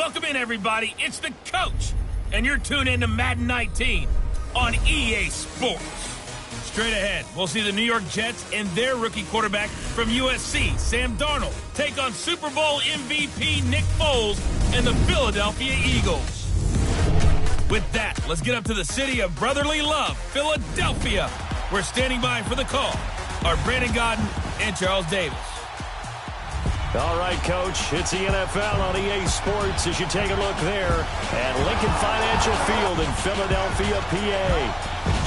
Welcome in, everybody. It's the coach, and you're tuned in to Madden 19 on EA Sports. Straight ahead, we'll see the New York Jets and their rookie quarterback from USC, Sam Darnold, take on Super Bowl MVP Nick Foles and the Philadelphia Eagles. With that, let's get up to the city of brotherly love, Philadelphia. We're standing by for the call are Brandon Godden and Charles Davis. All right, Coach, it's the NFL on EA Sports as you take a look there at Lincoln Financial Field in Philadelphia, PA.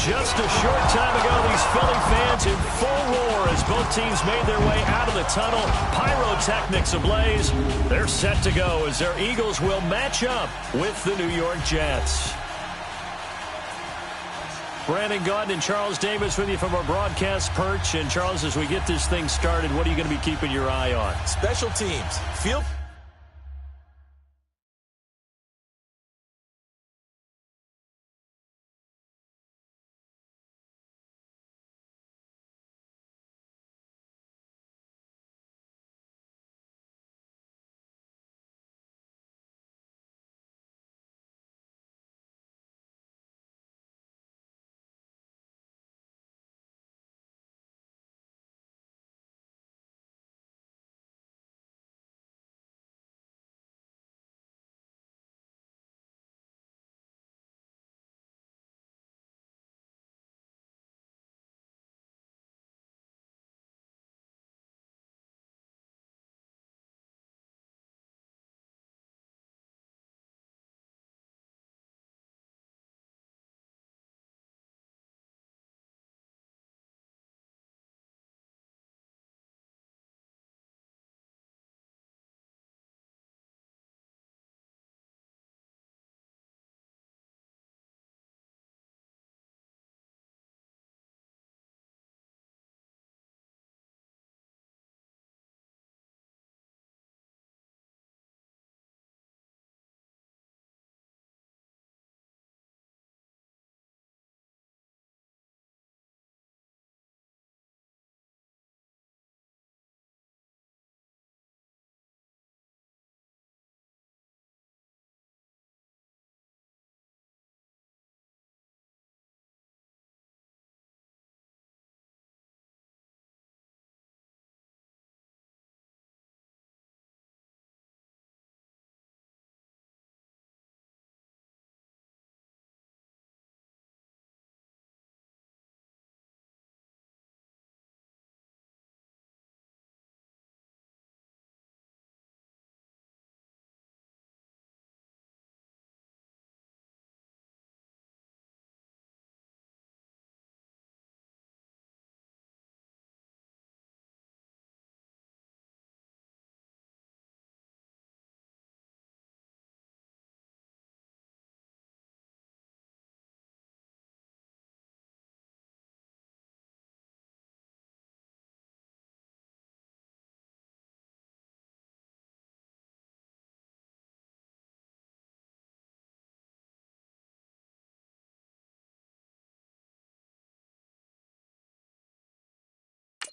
Just a short time ago, these Philly fans in full roar as both teams made their way out of the tunnel. Pyrotechnics ablaze. They're set to go as their Eagles will match up with the New York Jets. Brandon Godden and Charles Davis with you from our broadcast perch. And, Charles, as we get this thing started, what are you going to be keeping your eye on? Special teams. Field.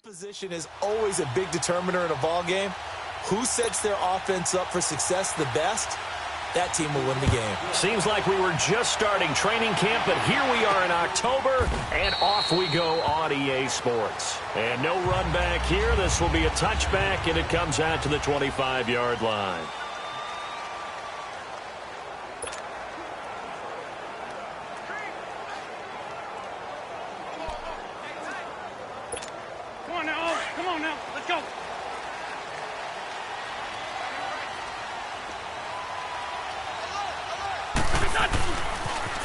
Position is always a big determiner in a ball game. Who sets their offense up for success the best, that team will win the game. Seems like we were just starting training camp, but here we are in October, and off we go on EA Sports. And no run back here. This will be a touchback, and it comes out to the 25-yard line.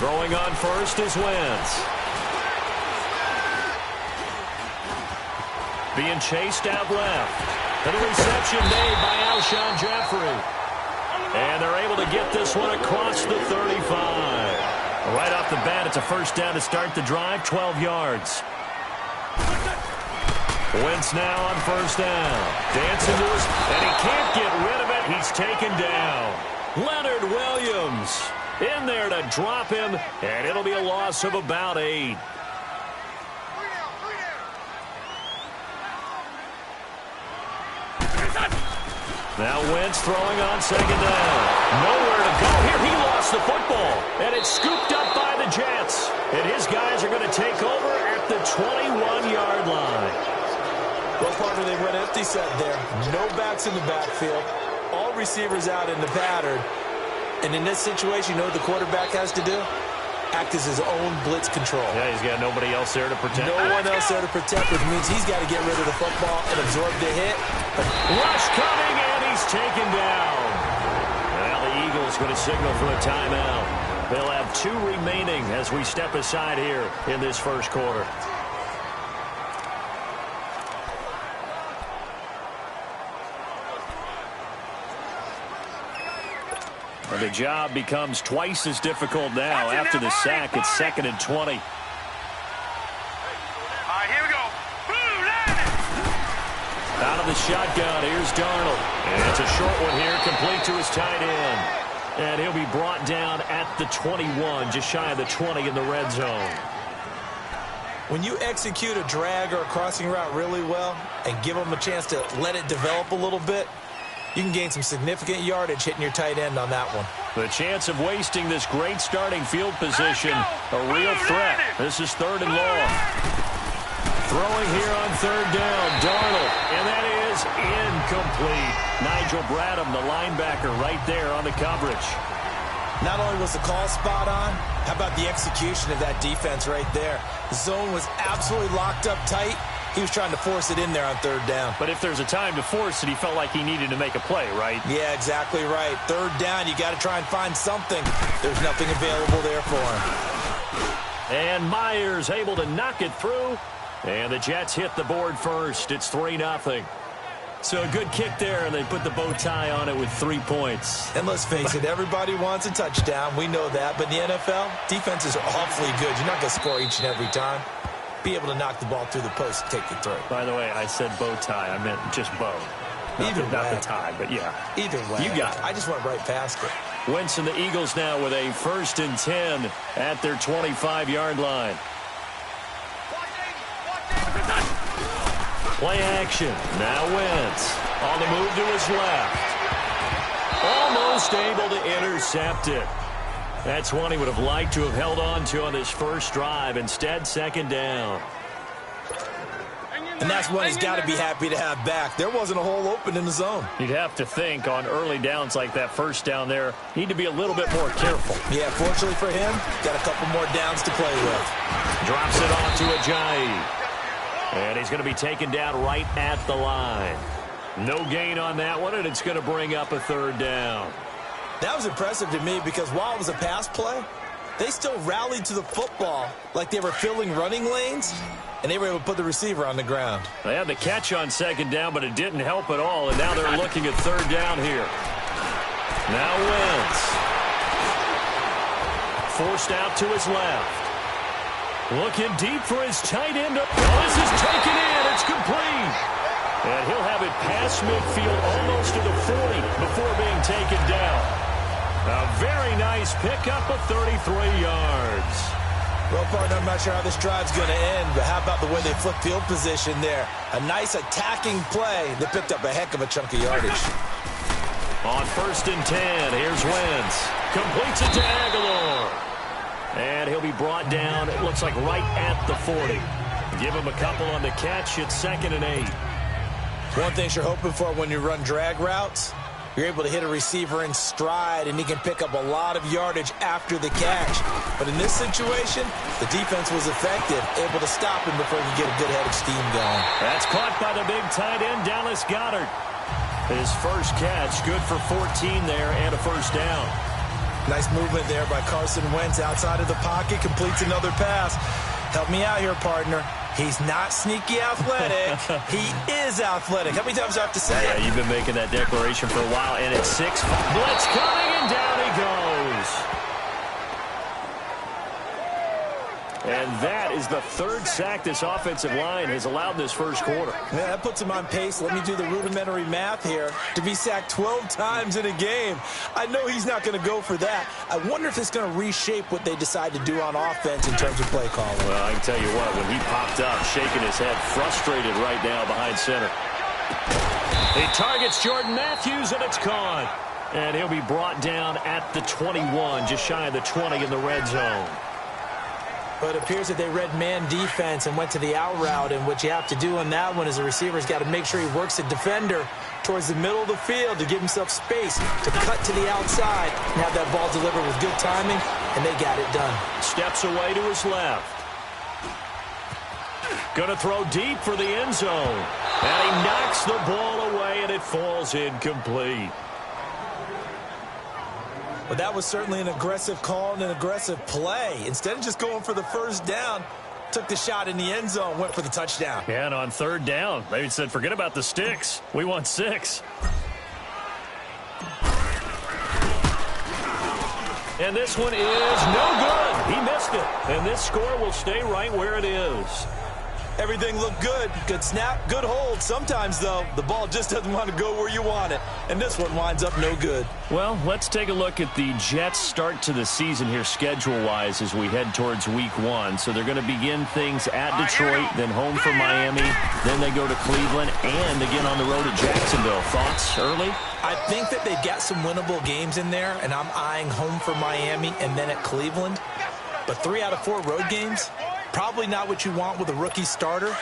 Throwing on first is Wentz. Being chased out left. And a reception made by Alshon Jeffrey. And they're able to get this one across the 35. Right off the bat, it's a first down to start the drive, 12 yards. Wentz now on first down. Dancing to his, and he can't get rid of it. He's taken down. Leonard Williams in there to drop him, and it'll be a loss of about 8. Now Wentz throwing on second down. Nowhere to go here. He lost the football. And it's scooped up by the Jets. And his guys are going to take over at the 21-yard line. Well, partner, they went empty set there. No backs in the backfield. All receivers out in the pattern. And in this situation, you know what the quarterback has to do? Act as his own blitz control. Yeah, he's got nobody else there to protect. No one else there to protect, which means he's got to get rid of the football and absorb the hit. Rush coming, and he's taken down. Well, the Eagles going to signal for a timeout. They'll have 2 remaining as we step aside here in this first quarter. The job becomes twice as difficult now after the sack. It's 2nd and 20. All right, here we go. Out of the shotgun, here's Darnold. And it's a short one here, complete to his tight end. And he'll be brought down at the 21, just shy of the 20 in the red zone. When you execute a drag or a crossing route really well and give them a chance to let it develop a little bit, you can gain some significant yardage hitting your tight end on that one. The chance of wasting this great starting field position, a real threat. This is 3rd and long. Throwing here on 3rd down, Darnold, and that is incomplete. Nigel Bradham, the linebacker, right there on the coverage. Not only was the call spot on, how about the execution of that defense right there? The zone was absolutely locked up tight. He was trying to force it in there on 3rd down. But if there's a time to force it, he felt like he needed to make a play, right? Yeah, exactly right. 3rd down, you got to try and find something. There's nothing available there for him. And Myers able to knock it through. And the Jets hit the board first. It's 3-0. So a good kick there, and they put the bow tie on it with 3 points. And let's face it, everybody wants a touchdown. We know that. But in the NFL, defenses are awfully good. You're not going to score each and every time. Be able to knock the ball through the post and take the throw. By the way, I said bow tie. I meant just bow. Not the tie, but yeah. Either way. You got it. I just went right past it. Wentz and the Eagles now with a 1st and 10 at their 25-yard line. Play action. Now Wentz on the move to his left. Almost able to intercept it. That's one he would have liked to have held on to on this first drive. Instead, 2nd down. And that's one he's got to be happy to have back. There wasn't a hole open in the zone. You'd have to think on early downs like that first down there, need to be a little bit more careful. Yeah, fortunately for him, got a couple more downs to play with. Drops it off to Ajayi. And he's going to be taken down right at the line. No gain on that one, and it's going to bring up a 3rd down. That was impressive to me because while it was a pass play, they still rallied to the football like they were filling running lanes, and they were able to put the receiver on the ground. They had the catch on 2nd down, but it didn't help at all, and now they're looking at 3rd down here. Now Wentz. Forced out to his left. Looking deep for his tight end. Oh, this is taken in. It's complete. And he'll have it past midfield almost to the 40 before being taken down. A very nice pickup of 33 yards. Well, partner, I'm not sure how this drive's going to end, but how about the way they flipped field position there? A nice attacking play that picked up a heck of a chunk of yardage. On 1st and 10, here's Wentz. Completes it to Aguilar. And he'll be brought down, it looks like right at the 40. Give him a couple on the catch. It's 2nd and 8. One thing you're hoping for when you run drag routes, you're able to hit a receiver in stride, and he can pick up a lot of yardage after the catch. But in this situation, the defense was effective, able to stop him before he could get a good head of steam going. That's caught by the big tight end, Dallas Goedert. His first catch, good for 14 there and a 1st down. Nice movement there by Carson Wentz outside of the pocket, completes another pass. Help me out here, partner. He's not sneaky athletic. He is athletic. How many times do I have to say it? Yeah, you've been making that declaration for a while, and it's 6. Blitz coming, and down he goes. And that is the 3rd sack this offensive line has allowed this first quarter. Yeah, that puts him on pace. Let me do the rudimentary math here. To be sacked 12 times in a game, I know he's not going to go for that. I wonder if it's going to reshape what they decide to do on offense in terms of play calling. Well, I can tell you what, when he popped up, shaking his head, frustrated right now behind center. He targets Jordan Matthews, and it's caught. And he'll be brought down at the 21, just shy of the 20 in the red zone. But it appears that they read man defense and went to the out route, and what you have to do on that one is the receiver's got to make sure he works the defender towards the middle of the field to give himself space to cut to the outside and have that ball delivered with good timing, and they got it done. Steps away to his left. Going to throw deep for the end zone. And he knocks the ball away, and it falls incomplete. Well, that was certainly an aggressive call and an aggressive play. Instead of just going for the first down, took the shot in the end zone, went for the touchdown. Yeah, and on third down, they said, forget about the sticks. We want 6. And this one is no good. He missed it. And this score will stay right where it is. Everything looked good. Good snap, good hold. Sometimes, though, the ball just doesn't want to go where you want it. And this one winds up no good. Well, let's take a look at the Jets' start to the season here schedule-wise as we head towards Week 1. So they're going to begin things at Detroit, then home for Miami, then they go to Cleveland, and again on the road at Jacksonville. Thoughts early? I think that they've got some winnable games in there, and I'm eyeing home for Miami and then at Cleveland. But 3 out of 4 road games, probably not what you want with a rookie starter,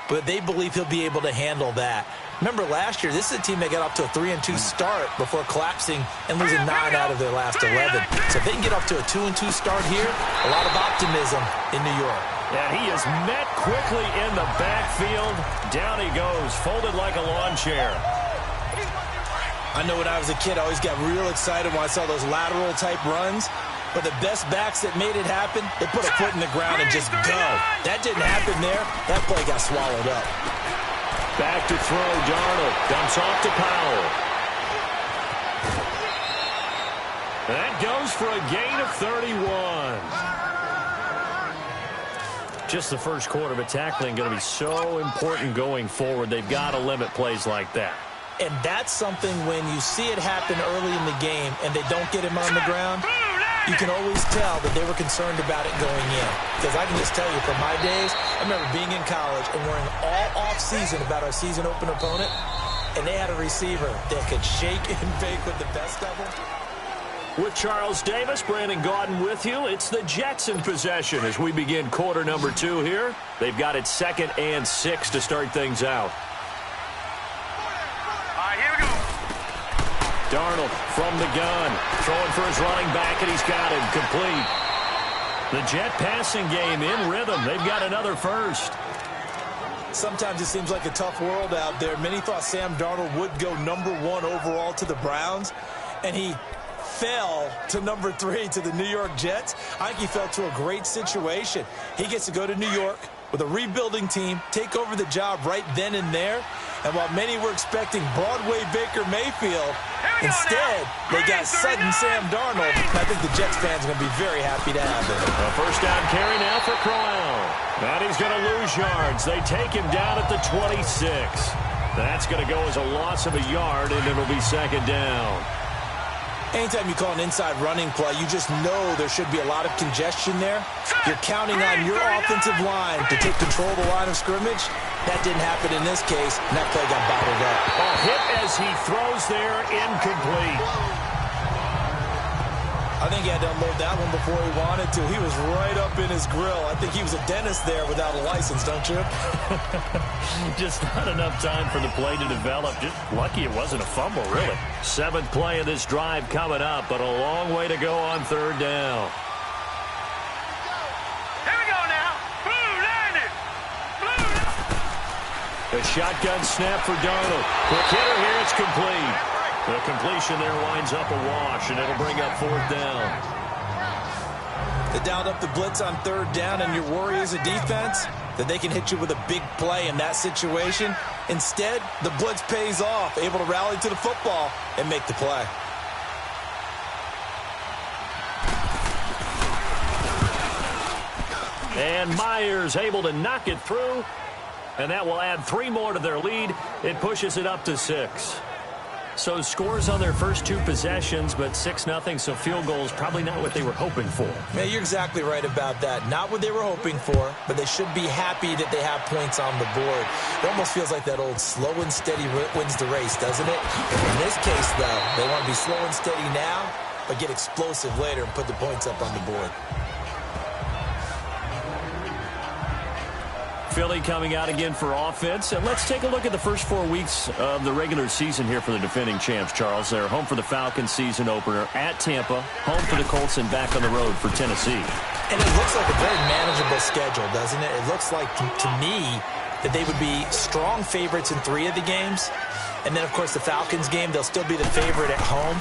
but they believe he'll be able to handle that. Remember last year, this is a team that got off to a 3-2 start before collapsing and losing 9 out of their last 11. So if they can get off to a 2-2 start here, a lot of optimism in New York. Yeah, he is met quickly in the backfield. Down he goes, folded like a lawn chair. I know when I was a kid, I always got real excited when I saw those lateral-type runs. But the best backs that made it happen, they put a foot in the ground and just go. That didn't happen there. That play got swallowed up. Back to throw, Darnold. Dumps off to Powell. That goes for a gain of 31. Just the first quarter, but tackling going to be so important going forward. They've got to limit plays like that. And that's something when you see it happen early in the game and they don't get him on the ground, you can always tell that they were concerned about it going in. Because I can just tell you, from my days, I remember being in college and worrying all off-season about our season opener opponent, and they had a receiver that could shake and bake with the best of them. With Charles Davis, Brandon Gaudin with you. It's the Jets in possession as we begin quarter number 2 here. They've got it 2nd and 6 to start things out. Darnold from the gun, throwing for his running back, and he's got him complete. The Jet passing game in rhythm. They've got another first. Sometimes it seems like a tough world out there. Many thought Sam Darnold would go number 1 overall to the Browns, and he fell to number 3 to the New York Jets. I think he fell to a great situation. He gets to go to New York with a rebuilding team, take over the job right then and there. And while many were expecting Broadway Baker Mayfield, instead, they got sudden Sam Darnold. And I think the Jets fans are going to be very happy to have him. A first down carry now for Crowell. And he's going to lose yards. They take him down at the 26. That's going to go as a loss of a yard, and it'll be 2nd down. Anytime you call an inside running play, you just know there should be a lot of congestion there. You're counting on your offensive line to take control of the line of scrimmage. That didn't happen in this case, and that play got bottled up. A hit as he throws there, incomplete. I think he had to unload that one before he wanted to. He was right up in his grill. I think he was a dentist there without a license, don't you? Just not enough time for the play to develop. Just lucky it wasn't a fumble, really. 7th play of this drive coming up, but a long way to go on 3rd down. Here we go now. Blue landed. A shotgun snap for Darnold. Quick hitter here, it's complete. The completion there winds up a wash, and it'll bring up 4th down. They dialed up the blitz on 3rd down, and your worry as a defense that they can hit you with a big play in that situation. Instead, the blitz pays off, able to rally to the football and make the play. And Myers able to knock it through, and that will add 3 more to their lead. It pushes it up to 6. So scores on their first 2 possessions, but 6-0, so field goals probably not what they were hoping for. Yeah, you're exactly right about that. Not what they were hoping for, but they should be happy that they have points on the board. It almost feels like that old slow and steady wins the race, doesn't it? In this case, though, they want to be slow and steady now, but get explosive later and put the points up on the board. Philly coming out again for offense. And let's take a look at the first 4 weeks of the regular season here for the defending champs, Charles. They're home for the Falcons season opener at Tampa, home for the Colts, and back on the road for Tennessee. And it looks like a very manageable schedule, doesn't it? It looks like, to me, that they would be strong favorites in 3 of the games. And then, of course, the Falcons game, they'll still be the favorite at home.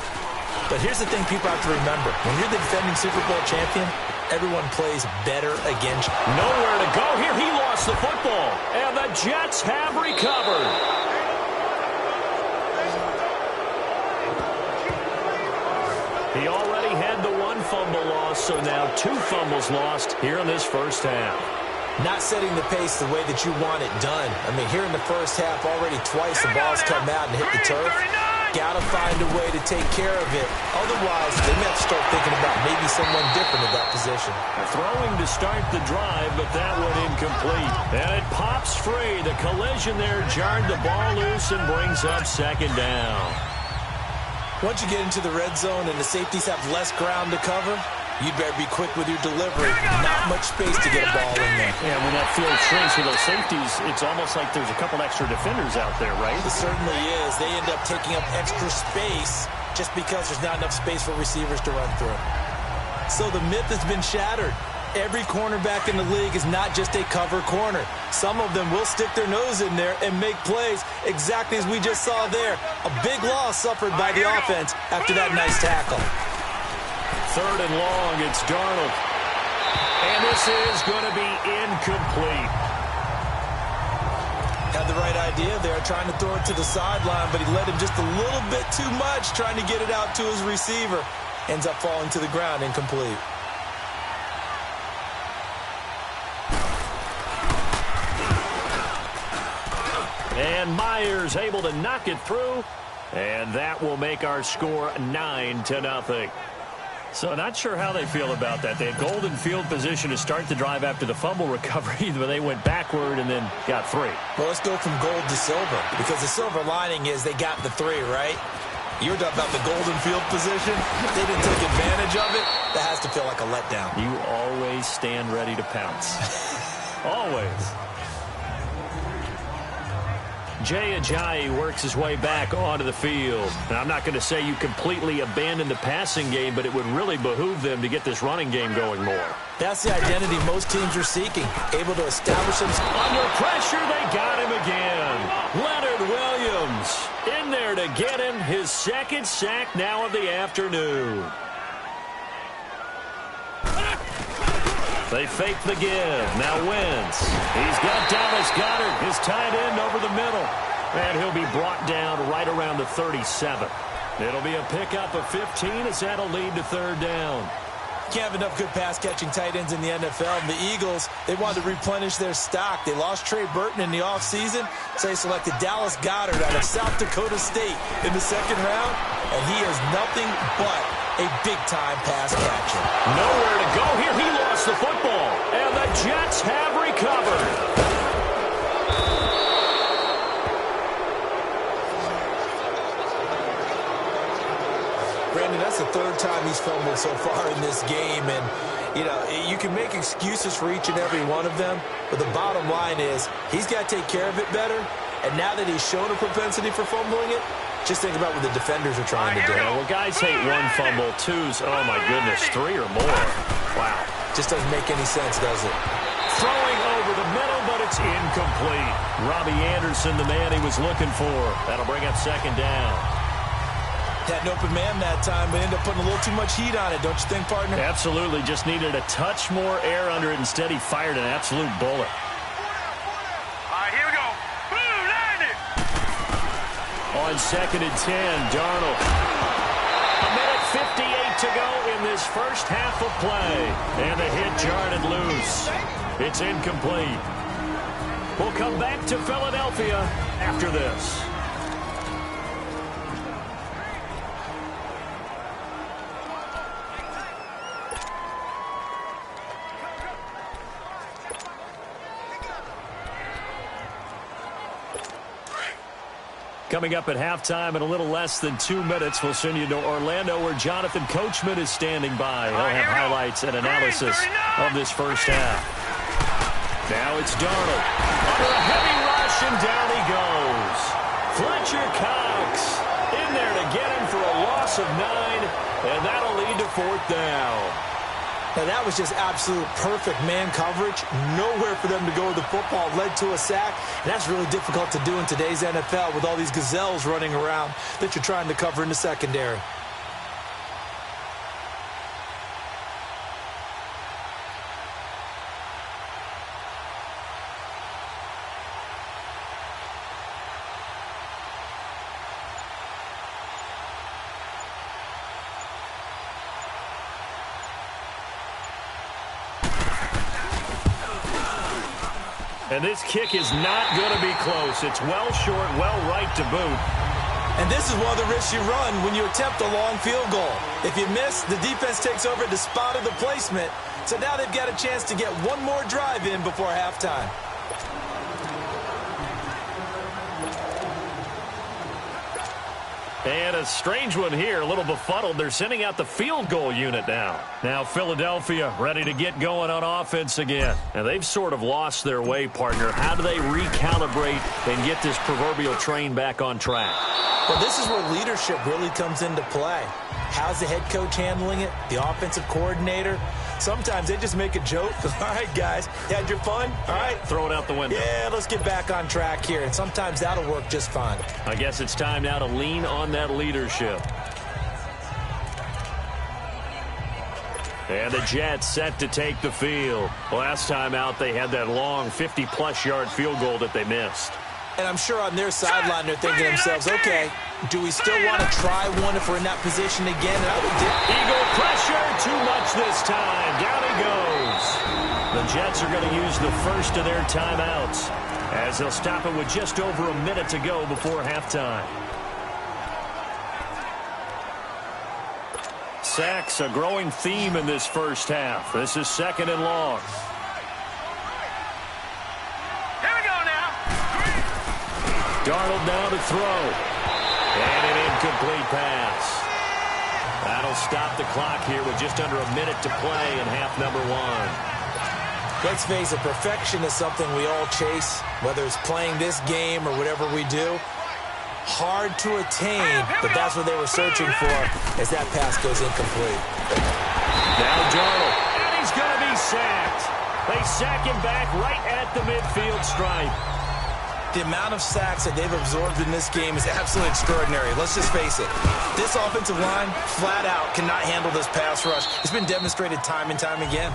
But here's the thing people have to remember. When you're the defending Super Bowl champion, everyone plays better against you. Nowhere to go here. He lost the football. And the Jets have recovered. He already had the 1 fumble loss, so now 2 fumbles lost here in this first half. Not setting the pace the way that you want it done. I mean, here in the first half, already twice the ball's come out and hit the turf. Got to find a way to take care of it. Otherwise, they may have to start thinking about maybe someone different at that position. Throwing to start the drive, but that one incomplete. And it pops free. The collision there jarred the ball loose and brings up second down. Once you get into the red zone and the safeties have less ground to cover, you'd better be quick with your delivery. Not much space to get a ball in there. Yeah, when that field shrinks with those safeties, it's almost like there's a couple extra defenders out there, right? It certainly is. They end up taking up extra space just because there's not enough space for receivers to run through. So the myth has been shattered. Every cornerback in the league is not just a cover corner. Some of them will stick their nose in there and make plays exactly as we just saw there. A big loss suffered by the offense after that nice tackle. 3rd and long, it's Darnold. And this is going to be incomplete. Had the right idea there, trying to throw it to the sideline, but he led him just a little bit too much, trying to get it out to his receiver. Ends up falling to the ground, incomplete. And Myers able to knock it through. And that will make our score 9-0. So not sure how they feel about that. They had golden field position to start the drive after the fumble recovery, but they went backward and then got 3. Well, let's go from gold to silver, because the silver lining is they got the 3, right? You were talking about the golden field position. If they didn't take advantage of it, that has to feel like a letdown. You always stand ready to pounce. Always. Jay Ajayi works his way back onto the field. Now, I'm not going to say you completely abandon the passing game, but it would really behoove them to get this running game going more. That's the identity most teams are seeking, able to establish themselves. Under pressure, they got him again. Leonard Williams in there to get him his 2nd sack now of the afternoon. They fake the give. Now Wentz. He's got Dallas Goedert, his tight end, over the middle. And he'll be brought down right around the 37. It'll be a pickup of 15 as that'll lead to 3rd down. Can't have enough good pass-catching tight ends in the NFL. And the Eagles, they wanted to replenish their stock. They lost Trey Burton in the offseason, so they selected Dallas Goedert out of South Dakota State in the 2nd round. And he is nothing but a big-time pass catcher. Nowhere to go here. He lost the football. And the Jets have recovered. Brandon, that's the 3rd time he's fumbled so far in this game. And, you know, you can make excuses for each and every one of them, but the bottom line is he's got to take care of it better. And now that he's shown a propensity for fumbling it, just think about what the defenders are trying to do. Yeah, well, guys hate 1 fumble, 2's, oh my goodness, 3 or more. Wow. Just doesn't make any sense, does it? Throwing over the middle, but it's incomplete. Robbie Anderson, the man he was looking for. That'll bring up 2nd down. Had an open man that time, but ended up putting a little too much heat on it, don't you think, partner? Absolutely. Just needed a touch more air under it. Instead, he fired an absolute bullet. All right, here we go. Boom, landed. On 2nd and 10, Darnold. A minute 58 to go in this first half of play. And the hit jarred it loose. It's incomplete. We'll come back to Philadelphia after this. Coming up at halftime in a little less than 2 minutes, we'll send you to Orlando where Jonathan Coachman is standing by. He'll have highlights and analysis of this first half. Now it's Darnold. Under a heavy rush, and down he goes. Fletcher Cox in there to get him for a loss of 9, and that'll lead to 4th down. Now, that was just absolute perfect man coverage. Nowhere for them to go with the football. Led to a sack. And that's really difficult to do in today's NFL with all these gazelles running around that you're trying to cover in the secondary. And this kick is not going to be close. It's well short, well right to boot. And this is one of the risks you run when you attempt a long field goal. If you miss, the defense takes over at the spot of the placement. So now they've got a chance to get one more drive in before halftime. And a strange one here, a little befuddled. They're sending out the field goal unit now. Now Philadelphia ready to get going on offense again. And they've sort of lost their way, partner. How do they recalibrate and get this proverbial train back on track? Well, this is where leadership really comes into play. How's the head coach handling it? The offensive coordinator? Sometimes they just make a joke. All right, guys, you had your fun? All right. Throw it out the window. Yeah, let's get back on track here. And sometimes that'll work just fine. I guess it's time now to lean on that leadership. And the Jets set to take the field. Last time out, they had that long 50-plus yard field goal that they missed. And I'm sure on their sideline they're thinking to themselves, okay, do we still want to try one if we're in that position again? And I would Eagle pressure, too much this time. Down he goes. The Jets are going to use the first of their timeouts as they'll stop it with just over a minute to go before halftime. Sacks, a growing theme in this first half. This is 2nd and long. Darnold now to throw. And an incomplete pass. That'll stop the clock here with just under a minute to play in half number 1. Let's face it, perfection is something we all chase, whether it's playing this game or whatever we do. Hard to attain, but that's what they were searching for as that pass goes incomplete. Now Darnold, and he's going to be sacked. They sack him back right at the midfield stripe. The amount of sacks that they've absorbed in this game is absolutely extraordinary. Let's just face it. This offensive line, flat out, cannot handle this pass rush. It's been demonstrated time and time again.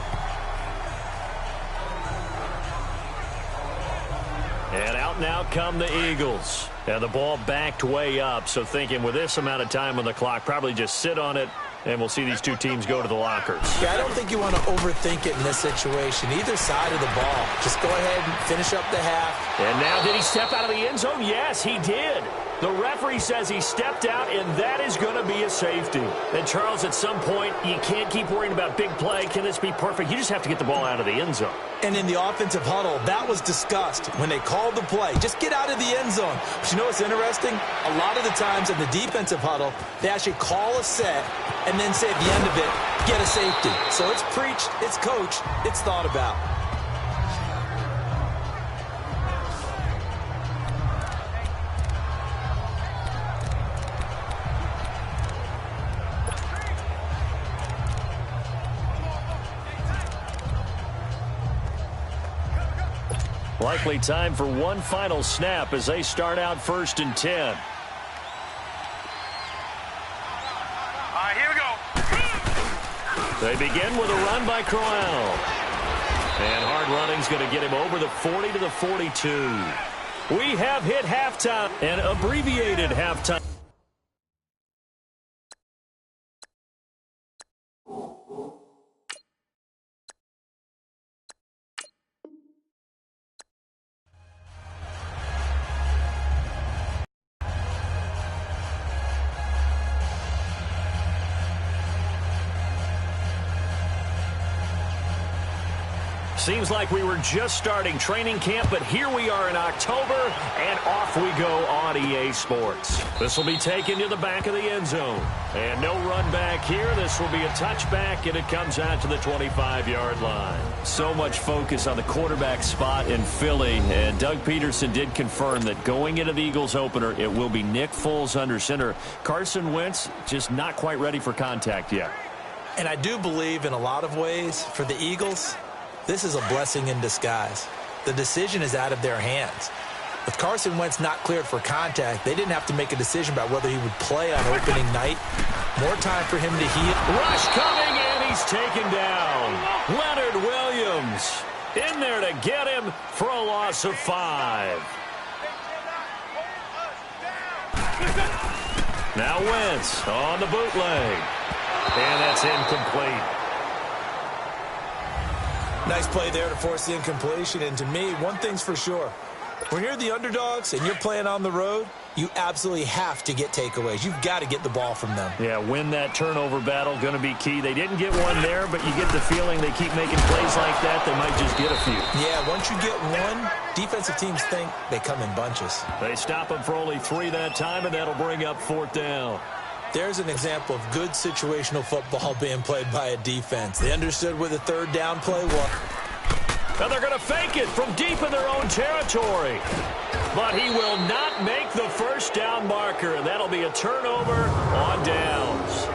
And out and out come the Eagles. And the ball backed way up, so thinking with this amount of time on the clock, probably just sit on it, and we'll see these two teams go to the lockers. Yeah, I don't think you want to overthink it in this situation. Either side of the ball. Just go ahead and finish up the half. And now did he step out of the end zone? Yes, he did. The referee says he stepped out, and that is going to be a safety. And, Charles, at some point, you can't keep worrying about big play. Can this be perfect? You just have to get the ball out of the end zone. And in the offensive huddle, that was discussed when they called the play. Just get out of the end zone. But you know what's interesting? A lot of the times in the defensive huddle, they actually call a set and then say at the end of it, get a safety. So it's preached, it's coached, it's thought about. Likely time for one final snap as they start out 1st and 10. All right, here we go. They begin with a run by Crowell. And hard running's going to get him over the 40 to the 42. We have hit halftime, an abbreviated halftime. Seems like we were just starting training camp, but here we are in October, and off we go on EA Sports. This will be taken to the back of the end zone. And no run back here. This will be a touchback, and it comes out to the 25-yard line. So much focus on the quarterback spot in Philly, and Doug Peterson did confirm that going into the Eagles opener, it will be Nick Foles under center. Carson Wentz just not quite ready for contact yet. And I do believe in a lot of ways for the Eagles, this is a blessing in disguise. The decision is out of their hands. With Carson Wentz not cleared for contact, they didn't have to make a decision about whether he would play on opening night. More time for him to heal. Rush coming, and he's taken down. Leonard Williams in there to get him for a loss of 5. Now Wentz on the bootleg. And that's incomplete. Nice play there to force the incompletion. And to me, one thing's for sure. When you're the underdogs and you're playing on the road, you absolutely have to get takeaways. You've got to get the ball from them. Yeah, win that turnover battle, going to be key. They didn't get one there, but you get the feeling they keep making plays like that, they might just get a few. Yeah, once you get one, defensive teams think they come in bunches. They stop them for only 3 that time, and that'll bring up 4th down. There's an example of good situational football being played by a defense. They understood where the 3rd down play was. Now they're going to fake it from deep in their own territory. But he will not make the 1st down marker, and that'll be a turnover on downs.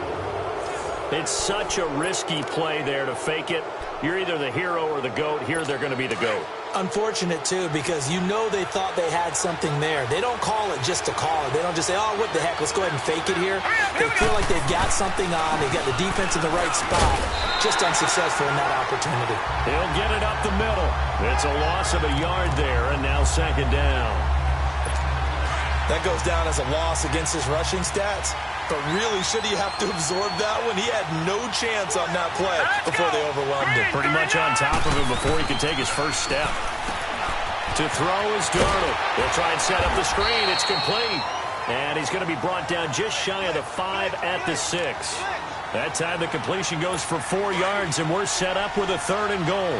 It's such a risky play there to fake it. You're either the hero or the GOAT. Here they're going to be the GOAT. Unfortunate, too, because you know they thought they had something there. They don't call it just to call it. They don't just say, oh, what the heck, let's go ahead and fake it here. They feel like they've got something on. They've got the defense in the right spot. Just unsuccessful in that opportunity. He'll get it up the middle. It's a loss of a yard there, and now 2nd down. That goes down as a loss against his rushing stats. But really, should he have to absorb that one? He had no chance on that play before they overwhelmed him. Pretty much on top of him before he could take his first step. To throw is Darnold. He'll try and set up the screen. It's complete. And he's going to be brought down just shy of the 5 at the 6. That time the completion goes for 4 yards, and we're set up with a 3rd and goal.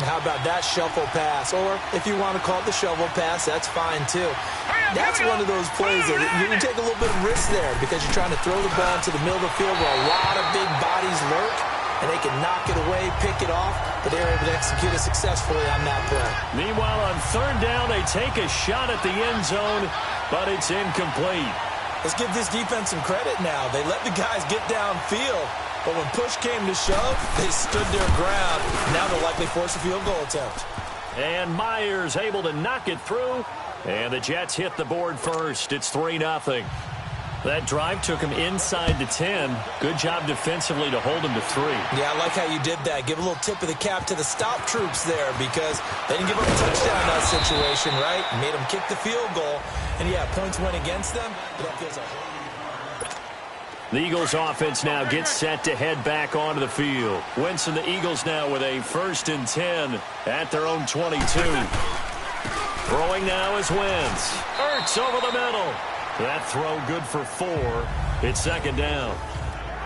How about that shuffle pass? Or if you want to call it the shovel pass, that's fine too. That's one of those plays that you can take a little bit of risk there because you're trying to throw the ball into the middle of the field where a lot of big bodies lurk, and they can knock it away, pick it off, but they're able to execute it successfully on that play. Meanwhile, on 3rd down, they take a shot at the end zone, but it's incomplete. Let's give this defense some credit now. They let the guys get downfield. But when push came to shove, they stood their ground. Now they'll likely force a field goal attempt. And Myers able to knock it through. And the Jets hit the board first. It's 3-0. That drive took him inside the 10. Good job defensively to hold him to 3. Yeah, I like how you did that. Give a little tip of the cap to the stop troops there because they didn't give up a touchdown in that situation, right? Made them kick the field goal. And, yeah, points went against them. But that feels a whole... The Eagles offense now gets set to head back onto the field. Wentz and the Eagles now with a 1st and 10 at their own 22. Throwing now is Wentz. Ertz over the middle. That throw good for 4. It's 2nd down.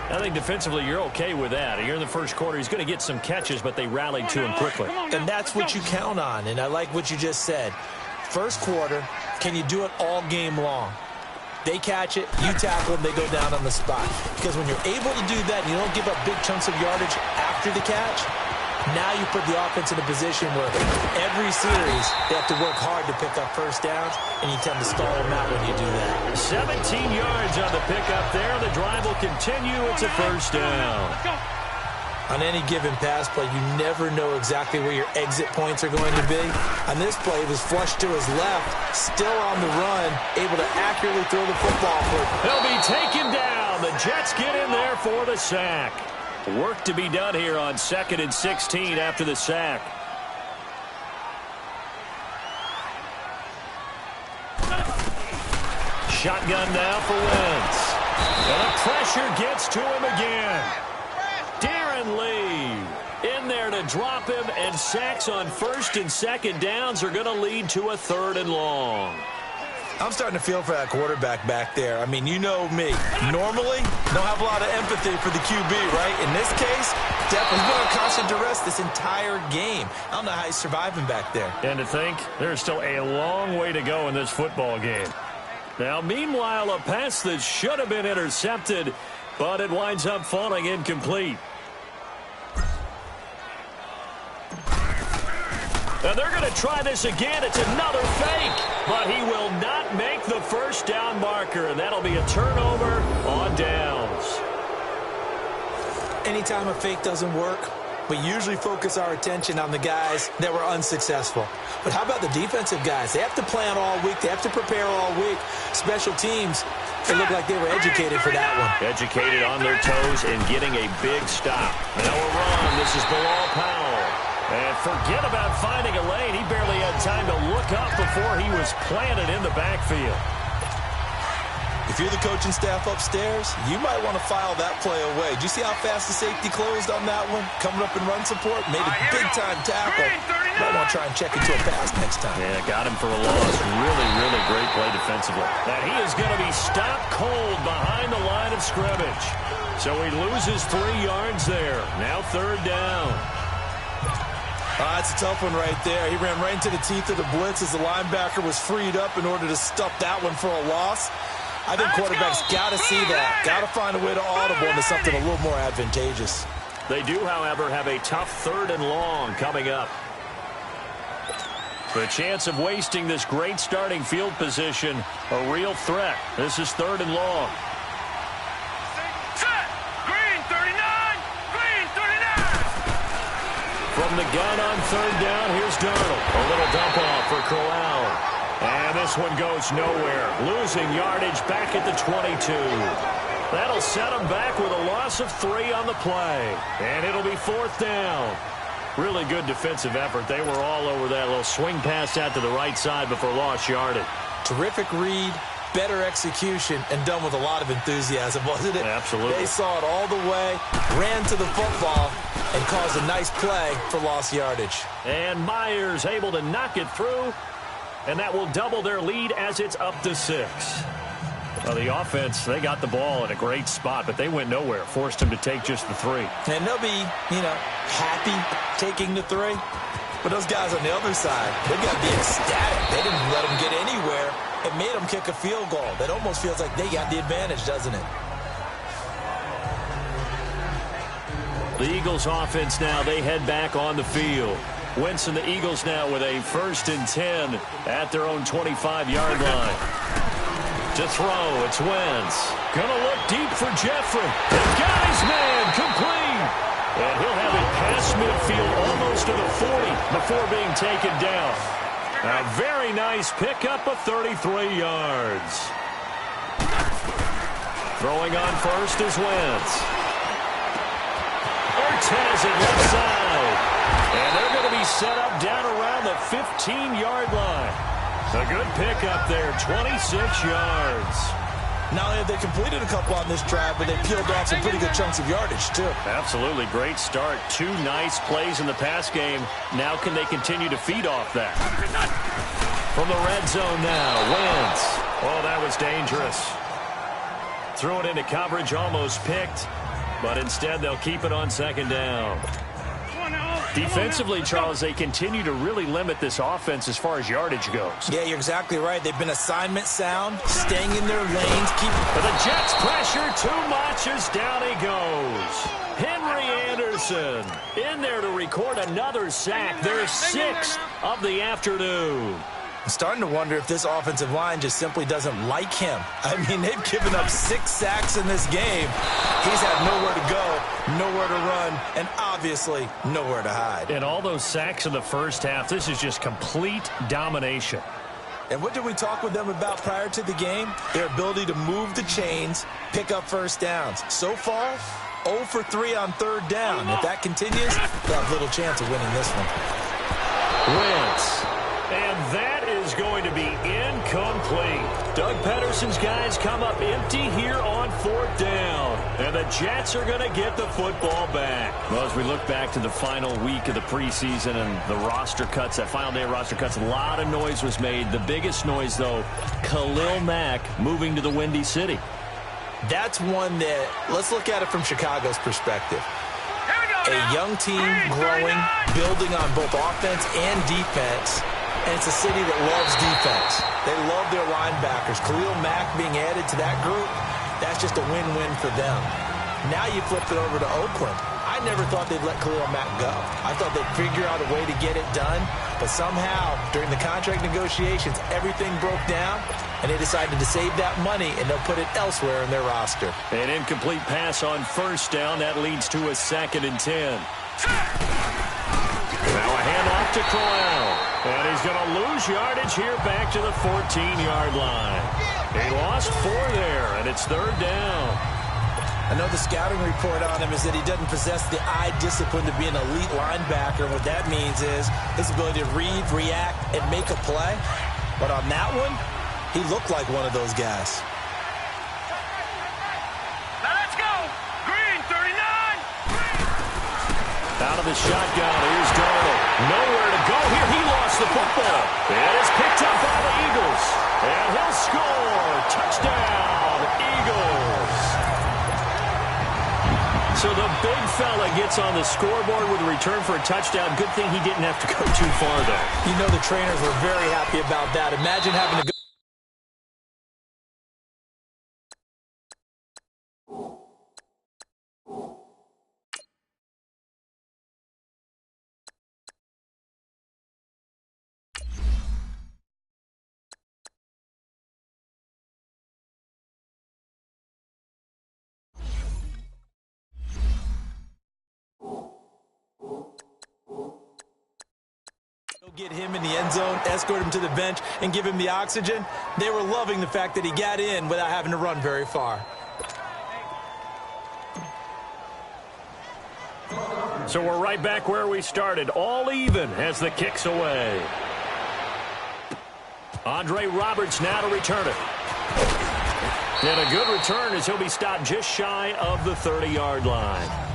I think defensively you're okay with that. Here in the 1st quarter, he's going to get some catches, but they rallied to him quickly. And that's what you count on, and I like what you just said. 1st quarter, can you do it all game long? They catch it, you tackle them, they go down on the spot. Because when you're able to do that, you don't give up big chunks of yardage after the catch, now you put the offense in a position where every series they have to work hard to pick up 1st downs, and you tend to stall them out when you do that. 17 yards on the pickup there. The drive will continue. It's a 1st down. On any given pass play, you never know exactly where your exit points are going to be. On this play, it was flushed to his left, still on the run, able to accurately throw the football. He'll be taken down. The Jets get in there for the sack. Work to be done here on 2nd and 16 after the sack. Shotgun now for Wentz. And the pressure gets to him again. Darren Lee in there to drop him, and sacks on 1st and 2nd downs are going to lead to a 3rd and long. I'm starting to feel for that quarterback back there. I mean, you know me. Normally, don't have a lot of empathy for the QB, right? In this case, definitely been under constant duress this entire game. I don't know how he's surviving back there. And to think, there's still a long way to go in this football game. Now, meanwhile, a pass that should have been intercepted, but it winds up falling incomplete. And they're going to try this again. It's another fake, but he will not make the first down marker, and that'll be a turnover on downs. Anytime a fake doesn't work, we usually focus our attention on the guys that were unsuccessful. But how about the defensive guys? They have to plan all week. They have to prepare all week. Special teams, it looked like they were educated for that one. Educated on their toes and getting a big stop. Now a run. This is Bilal Powell. And forget about finding a lane. He barely had time to look up before he was planted in the backfield. If you're the coaching staff upstairs, you might want to file that play away. Do you see how fast the safety closed on that one? Coming up in run support, made a big-time tackle. Might want to try and check into a pass next time. Yeah, got him for a loss. Really, really great play defensively. And he is going to be stopped cold behind the line of scrimmage. So he loses 3 yards there. Now 3rd down. That's a tough one right there. He ran right into the teeth of the blitz as the linebacker was freed up in order to stuff that one for a loss. I think quarterbacks got to see that. Got to find a way to audible into something a little more advantageous. They do, however, have a tough 3rd and long coming up. The chance of wasting this great starting field position, a real threat. This is 3rd and long. From the gun on 3rd down, here's Darnold. A little dump off for Corral. And this one goes nowhere. Losing yardage back at the 22. That'll set him back with a loss of 3 on the play. And it'll be 4th down. Really good defensive effort. They were all over that little swing pass out to the right side before lost yardage. Terrific read, better execution, and done with a lot of enthusiasm, wasn't it? Absolutely. They saw it all the way, ran to the football, and caused a nice play for lost yardage. And Myers able to knock it through, and that will double their lead as it's up to 6. Well, the offense, they got the ball in a great spot, but they went nowhere. Forced them to take just the 3. And they'll be, happy taking the 3. But those guys on the other side, they got to be ecstatic. They didn't let them get anywhere. It made them kick a field goal. That almost feels like they got the advantage, doesn't it? The Eagles offense now, they head back on the field. Wentz and the Eagles now with a 1st and 10 at their own 25-yard line. To throw, it's Wentz. Gonna look deep for Jeffrey. They've got his man, complete. And he'll have it past midfield almost to the 40 before being taken down. A very nice pickup of 33 yards. Throwing on first is Wentz. Has it left side. And they're going to be set up down around the 15-yard line. A good pickup there, 26 yards. Not only have they completed a couple on this drive, but they peeled off some pretty good chunks of yardage, too. Absolutely. Great start. 2 nice plays in the pass game. Now can they continue to feed off that? From the red zone now, Wentz. Oh, that was dangerous. Threw it into coverage, almost picked. But instead, they'll keep it on 2nd down. Defensively, Charles, they continue to really limit this offense as far as yardage goes. Yeah, you're exactly right. They've been assignment sound, staying in their lanes. But the Jets pressure too much as down he goes. Henry Anderson in there to record another sack. Their 6th of the afternoon. I'm starting to wonder if this offensive line just simply doesn't like him. I mean, they've given up 6 sacks in this game. He's had nowhere to go, nowhere to run, and obviously nowhere to hide. And all those sacks in the first half, this is just complete domination. And what did we talk with them about prior to the game? Their ability to move the chains, pick up first downs. So far, 0 for 3 on 3rd down. If that continues, they'll have little chance of winning this one. Wentz. And that is going to be Incomplete. Doug Pedersen's guys come up empty here on 4th down. And the Jets are going to get the football back. Well, as we look back to the final week of the preseason and the roster cuts, that final day of roster cuts, a lot of noise was made. The biggest noise, though, Khalil Mack moving to the Windy City. That's one that, let's look at it from Chicago's perspective. A young team growing, building on both offense and defense, and it's a city that loves defense. They love their linebackers. Khalil Mack being added to that group, that's just a win-win for them. Now you flip it over to Oakland. I never thought they'd let Khalil Mack go. I thought they'd figure out a way to get it done, but somehow, during the contract negotiations, everything broke down, and they decided to save that money, and they'll put it elsewhere in their roster. An incomplete pass on 1st down. That leads to a 2nd and 10. Now a handoff to Corral. And he's going to lose yardage here back to the 14-yard line. He lost 4 there, and it's 3rd down. I know the scouting report on him is that he doesn't possess the eye discipline to be an elite linebacker. What that means is his ability to read, react, and make a play. But on that one, he looked like one of those guys. Now let's go. Green, 39. Out of the shotgun, here's Darnold. Nowhere to go here. He lost the football. It is picked up by the Eagles. And he'll score. Touchdown, Eagles. So the big fella gets on the scoreboard with a return for a touchdown. Good thing he didn't have to go too far there. You know the trainers were very happy about that. Imagine having to go. Get him in the end zone, escort him to the bench, and give him the oxygen. They were loving the fact that he got in without having to run very far. So we're right back where we started, all even as the kick's away. Andre Roberts now to return it. And a good return as he'll be stopped just shy of the 30-yard line.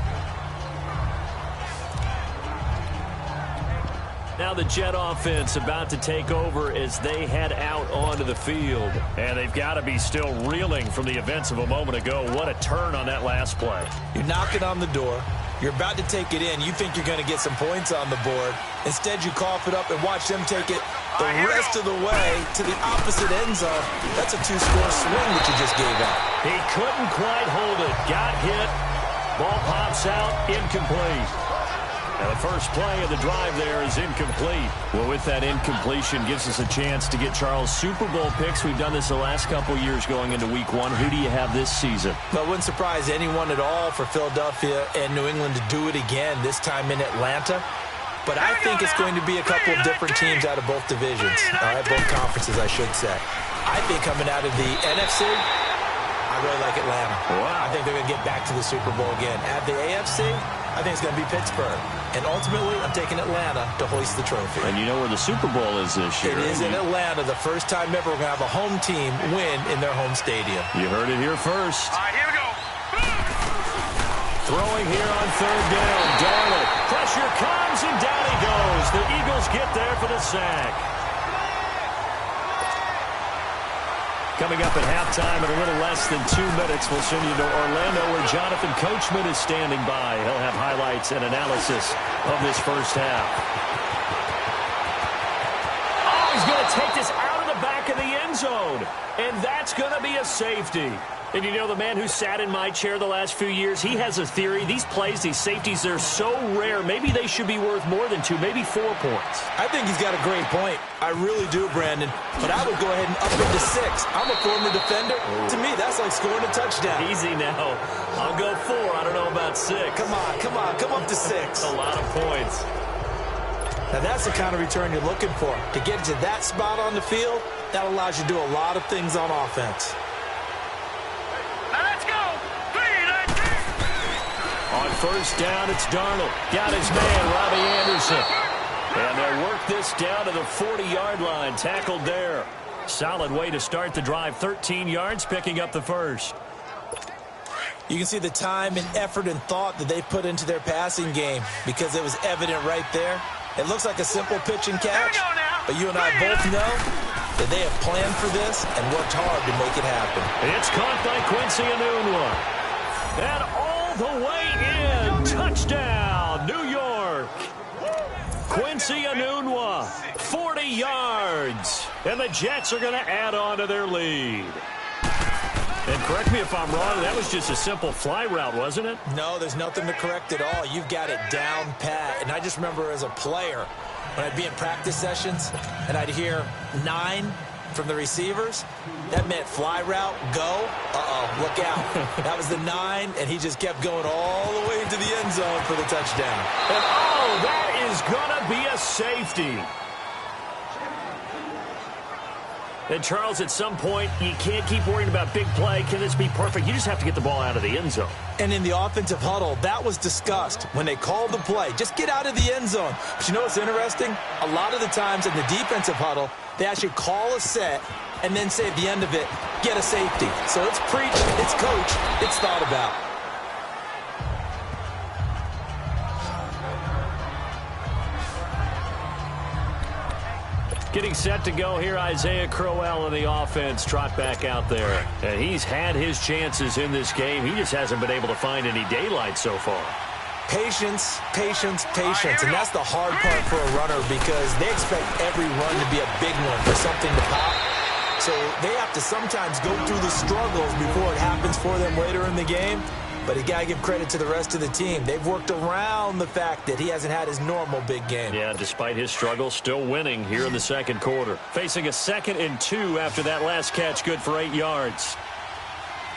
Now the Jet offense about to take over as they head out onto the field. And they've got to be still reeling from the events of a moment ago. What a turn on that last play. You're knocking on the door. You're about to take it in. You think you're going to get some points on the board. Instead, you cough it up and watch them take it the rest of the way to the opposite end zone. That's a 2-score swing that you just gave up. He couldn't quite hold it. Got hit. Ball pops out. Incomplete. Now the first play of the drive there is incomplete. Well, with that incompletion, gives us a chance to get Charles Super Bowl picks. We've done this the last couple years going into week 1. Who do you have this season? Well, it wouldn't surprise anyone at all for Philadelphia and New England to do it again, this time in Atlanta. But I think it's going to be a couple of different teams out of both divisions. All right, both conferences, I should say. I think coming out of the NFC, I really like Atlanta. Wow. I think they're going to get back to the Super Bowl again. At the AFC, I think it's going to be Pittsburgh. And ultimately, I'm taking Atlanta to hoist the trophy. And you know where the Super Bowl is this year. It is in Atlanta. The first time ever we're going to have a home team win in their home stadium. You heard it here first. All right, here we go. Throwing here on 3rd down. Darnold. Pressure comes, and down he goes. The Eagles get there for the sack. Coming up at halftime in a little less than 2 minutes, we'll send you to Orlando where Jonathan Coachman is standing by. He'll have highlights and analysis of this first half. Oh, he's going to take this out of the back of the end zone. And that's going to be a safety. And you know, the man who sat in my chair the last few years, he has a theory. These plays, these safeties, they're so rare. Maybe they should be worth more than 2, maybe 4 points. I think he's got a great point. I really do, Brandon. But I would go ahead and up it to 6. I'm a former defender. Oh. To me, that's like scoring a touchdown. Easy now. I'll go 4. I don't know about 6. Come on. Come up to 6. A lot of points. Now, that's the kind of return you're looking for. To get to that spot on the field, that allows you to do a lot of things on offense. On 1st down, it's Darnold. Got his man, Robbie Anderson. And they'll work this down to the 40-yard line. Tackled there. Solid way to start the drive. 13 yards, picking up the first. You can see the time and effort and thought that they put into their passing game because it was evident right there. It looks like a simple pitch and catch, but you and I both know that they have planned for this and worked hard to make it happen. It's caught by Quincy Enunwa. And all the way in. Touchdown, New York. Quincy Enunwa, 40 yards. And the Jets are going to add on to their lead. And correct me if I'm wrong, that was just a simple fly route, wasn't it? No, there's nothing to correct at all. You've got it down pat. And I just remember as a player, when I'd be in practice sessions and I'd hear 9 from the receivers, that meant fly route, go, look out. That was the 9, and he just kept going all the way into the end zone for the touchdown. And oh, that is going to be a safety. And, Charles, at some point, you can't keep worrying about big play. Can this be perfect? You just have to get the ball out of the end zone. And in the offensive huddle, that was discussed when they called the play. Just get out of the end zone. But you know what's interesting? A lot of the times in the defensive huddle, they actually call a set and then say at the end of it, get a safety. So it's preached, it's coached, it's thought about. Getting set to go here, Isaiah Crowell in the offense. Trot back out there. And he's had his chances in this game. He just hasn't been able to find any daylight so far. Patience, patience, patience. And that's the hard part for a runner because they expect every run to be a big one for something to pop. So they have to sometimes go through the struggles before it happens for them later in the game. But you got to give credit to the rest of the team. They've worked around the fact that he hasn't had his normal big game. Yeah, despite his struggles, still winning here in the second quarter. Facing a 2nd and 2 after that last catch, good for 8 yards.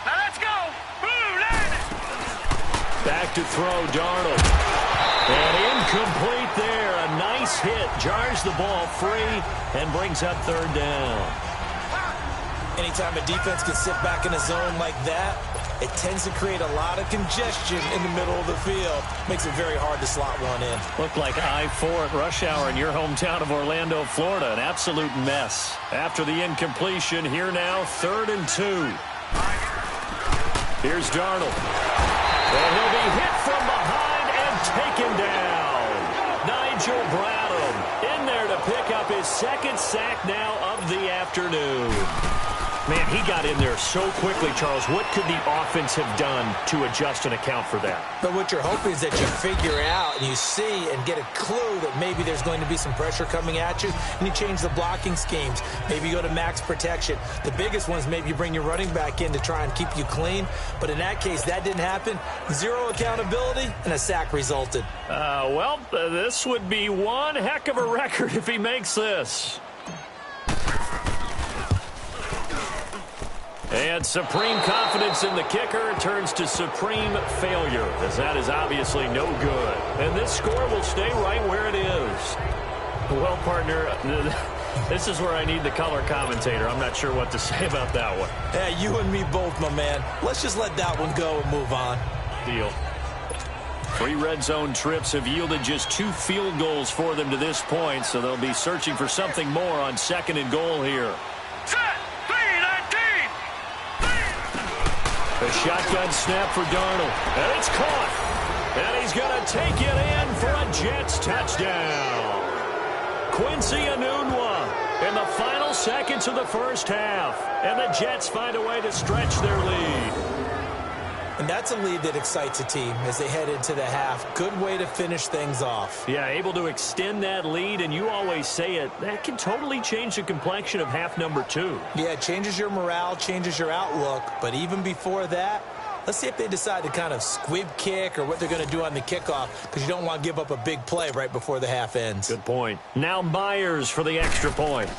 Now let's go. Boom, land it. Back to throw, Darnold. And incomplete there. A nice hit. Jars the ball free and brings up 3rd down. Anytime a defense can sit back in a zone like that, it tends to create a lot of congestion in the middle of the field. Makes it very hard to slot one in. Looked like I-4 at rush hour in your hometown of Orlando, Florida. An absolute mess. After the incompletion, here now, 3rd and 2. Here's Darnold. And he'll be hit from behind and taken down. Nigel Bradham in there to pick up his 2nd sack now of the afternoon. Man, he got in there so quickly, Charles. What could the offense have done to adjust and account for that? But what you're hoping is that you figure out and you see and get a clue that maybe there's going to be some pressure coming at you, and you change the blocking schemes. Maybe you go to max protection. The biggest one is maybe you bring your running back in to try and keep you clean. But in that case, that didn't happen. 0 accountability, and a sack resulted. This would be one heck of a record if he makes this. And supreme confidence in the kicker turns to supreme failure, as that is obviously no good. And this score will stay right where it is. Well, partner, this is where I need the color commentator. I'm not sure what to say about that one. Yeah, you and me both, my man. Let's just let that one go and move on. Deal. 3 red zone trips have yielded just 2 field goals for them to this point, so they'll be searching for something more on 2nd and goal here. A shotgun snap for Darnold. And it's caught. And he's going to take it in for a Jets touchdown. Quincy Enunwa in the final seconds of the first half. And the Jets find a way to stretch their lead. And that's a lead that excites a team as they head into the half. Good way to finish things off. Yeah, able to extend that lead, and you always say it, that can totally change the complexion of half number 2. Yeah, it changes your morale, changes your outlook. But even before that, let's see if they decide to kind of squib kick or what they're going to do on the kickoff, because you don't want to give up a big play right before the half ends. Good point. Now Myers for the extra point.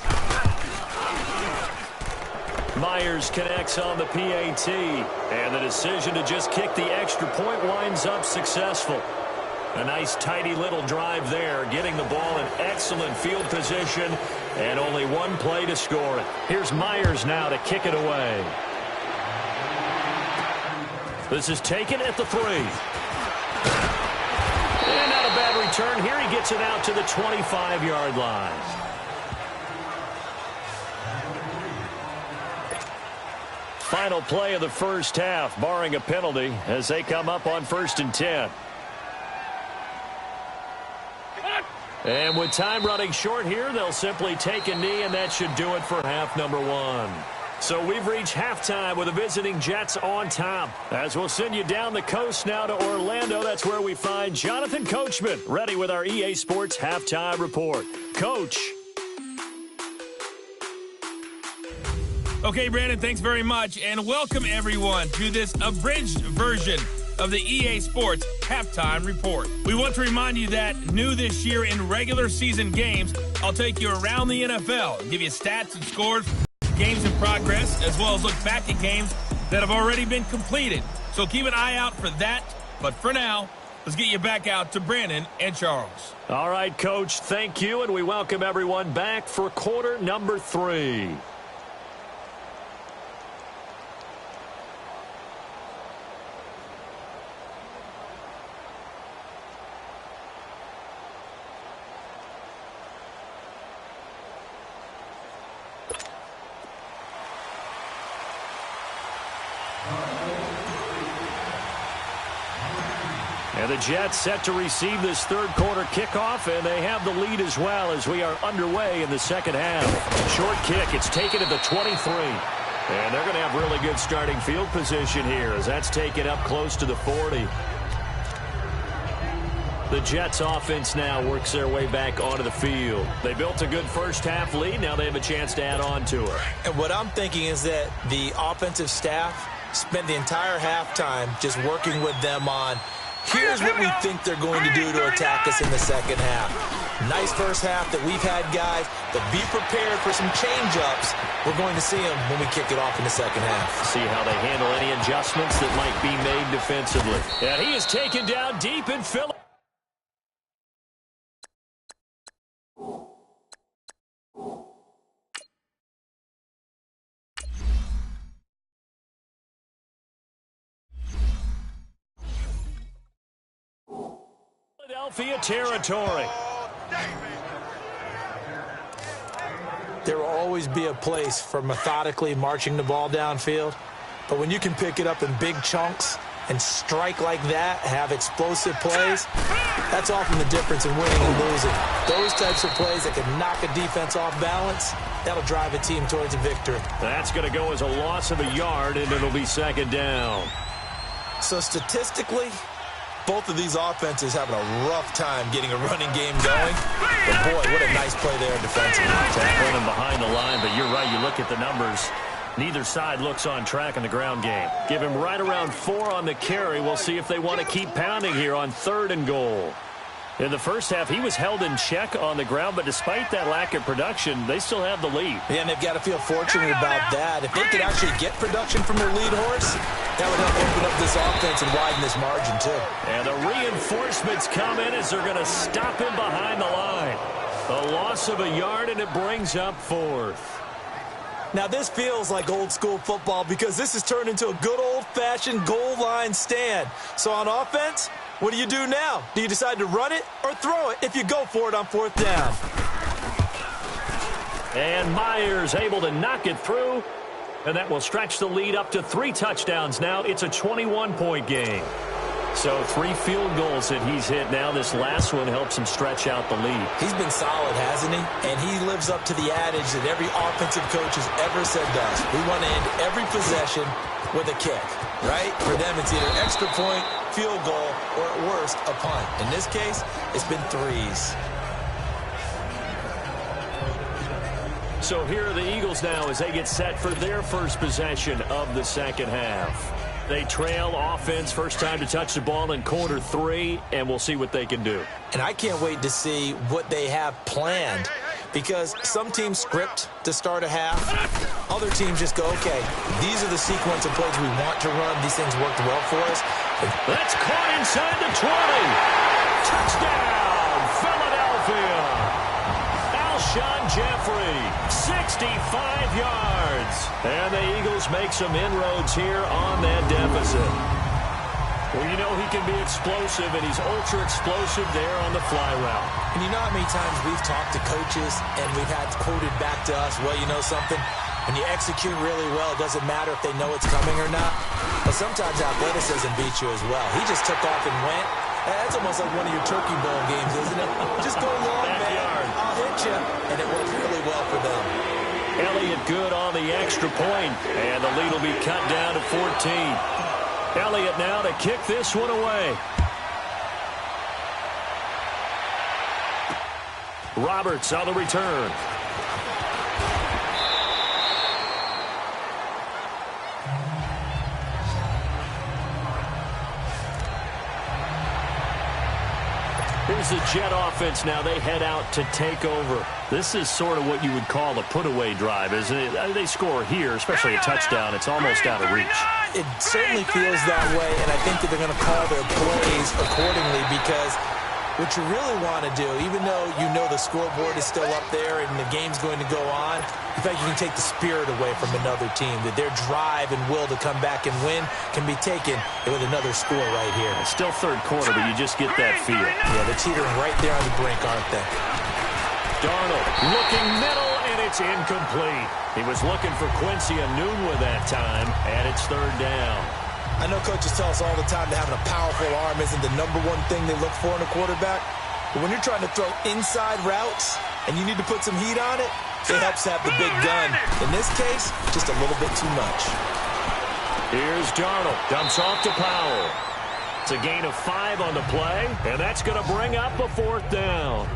Myers connects on the PAT, and the decision to just kick the extra point winds up successful. A nice, tidy little drive there, getting the ball in excellent field position, and only 1 play to score it. Here's Myers now to kick it away. This is taken at the 3. And not a bad return here. He gets it out to the 25-yard line. final play of the first half, barring a penalty, as they come up on 1st and 10. And with time running short here, they'll simply take a knee, and that should do it for half number 1. So we've reached halftime with the visiting Jets on top. As we'll send you down the coast now to Orlando, that's where we find Jonathan Coachman, ready with our EA Sports Halftime Report. Coach. Okay, Brandon, thanks very much, and welcome everyone to this abridged version of the EA Sports Halftime Report. We want to remind you that new this year in regular season games, I'll take you around the NFL and give you stats and scores, games in progress, as well as look back at games that have already been completed. So keep an eye out for that. But for now, let's get you back out to Brandon and Charles. All right, Coach, thank you, and we welcome everyone back for quarter number 3. And the Jets set to receive this third quarter kickoff, and they have the lead as well as we are underway in the second half. Short kick, it's taken at the 23. And they're going to have really good starting field position here as that's taken up close to the 40. The Jets offense now works their way back onto the field. They built a good first half lead. Now they have a chance to add on to it. And what I'm thinking is that the offensive staff spent the entire halftime just working with them on here's what we think they're going to do to attack us in the second half. Nice first half that we've had, guys, but be prepared for some change-ups. We're going to see them when we kick it off in the second half. See how they handle any adjustments that might be made defensively. And he is taken down deep in Philly. Philadelphia territory. There will always be a place for methodically marching the ball downfield, but when you can pick it up in big chunks and strike like that, have explosive plays, that's often the difference in winning and losing. Those types of plays that can knock a defense off balance, that'll drive a team towards a victory. That's going to go as a loss of a yard, and it'll be second down. So statistically, both of these offenses having a rough time getting a running game going. But, boy, what a nice play there defensively. Tackling him behind the line, but you're right. You look at the numbers. Neither side looks on track in the ground game. Give him right around 4 on the carry. We'll see if they want to keep pounding here on 3rd and goal. In the first half, he was held in check on the ground, but despite that lack of production, they still have the lead. Yeah, and they've got to feel fortunate about that. If they could actually get production from their lead horse, that would help open up this offense and widen this margin, too. And the reinforcements come in as they're going to stop him behind the line. A loss of a yard, and it brings up 4th. Now, this feels like old-school football because this has turned into a good old-fashioned goal line stand. So on offense, what do you do now? Do you decide to run it or throw it if you go for it on 4th down? And Myers able to knock it through, and that will stretch the lead up to 3 touchdowns now. It's a 21-point game. So 3 field goals that he's hit now. This last one helps him stretch out the lead. He's been solid, hasn't he? And he lives up to the adage that every offensive coach has ever said to us. We want to end every possession with a kick, right? For them, it's either extra point, field goal, or at worst, a punt. In this case, it's been 3s. So here are the Eagles now as they get set for their first possession of the second half. They trail offense, first time to touch the ball in quarter 3, and we'll see what they can do. And I can't wait to see what they have planned, because some teams script to start a half. Other teams just go, okay, these are the sequence of plays we want to run. These things worked well for us. That's caught inside the 20. Touchdown, Philadelphia. Alshon Jeffrey, 65 yards. And the Eagles make some inroads here on that deficit. Well, you know he can be explosive, and he's ultra-explosive there on the fly route. And you know how many times we've talked to coaches and we've had quoted back to us, well, you know something? When you execute really well, it doesn't matter if they know it's coming or not. But sometimes athleticism beats you as well. He just took off and went. That's almost like one of your Turkey Bowl games, isn't it? Just go long, man. I'll hit you. And it worked really well for them. Elliott good on the extra point, and the lead will be cut down to 14. Elliott now to kick this one away. Roberts on the return. Here's the Jet offense now. They head out to take over. This is sort of what you would call a put-away drive, isn't it? They score here, especially a touchdown. It's almost out of reach. It certainly feels that way, and I think that they're going to call their plays accordingly because what you really want to do, even though you know the scoreboard is still up there and the game's going to go on, in fact, you can take the spirit away from another team, that their drive and will to come back and win can be taken with another score right here. It's still third quarter, but you just get that feel. Yeah, they're teetering right there on the brink, aren't they? Darnold looking middle, and it's incomplete. He was looking for Quincy Enunwa that time, and it's third down. I know coaches tell us all the time that having a powerful arm isn't the number one thing they look for in a quarterback. But when you're trying to throw inside routes and you need to put some heat on it, it helps have the big gun. In this case, just a little bit too much. Here's Darnold. Dumps off to Powell. It's a gain of 5 on the play, and that's going to bring up a fourth down.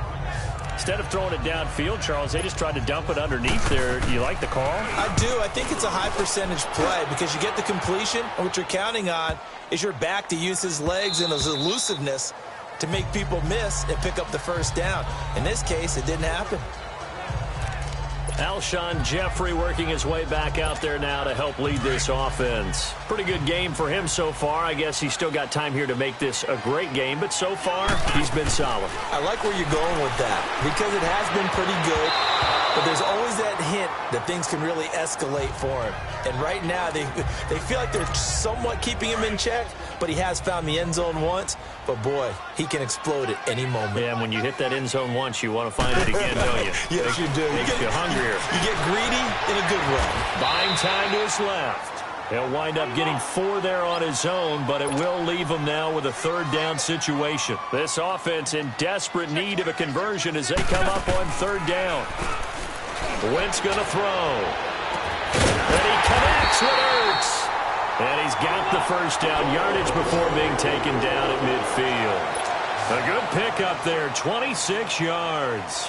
Instead of throwing it downfield, Charles, they just tried to dump it underneath there. You like the call? I do. I think it's a high percentage play because you get the completion, and what you're counting on is your back to use his legs and his elusiveness to make people miss and pick up the first down. In this case, it didn't happen. Alshon Jeffrey working his way back out there now to help lead this offense. Pretty good game for him so far. I guess he's still got time here to make this a great game, but so far, he's been solid. I like where you're going with that because it has been pretty good, but there's always that hint that things can really escalate for him. And right now, they feel like they're somewhat keeping him in check, but he has found the end zone once. But, boy, he can explode at any moment. Yeah, and when you hit that end zone once, you want to find it again, don't you? Yes, you do. Makes you hungrier. You get greedy in a good way. Buying time to his left. He'll wind up getting 4 there on his own, but it will leave him now with a third down situation. This offense in desperate need of a conversion as they come up on third down. Wentz going to throw. And he connects with Ertz. And he's got the first down yardage before being taken down at midfield. A good pickup there, 26 yards.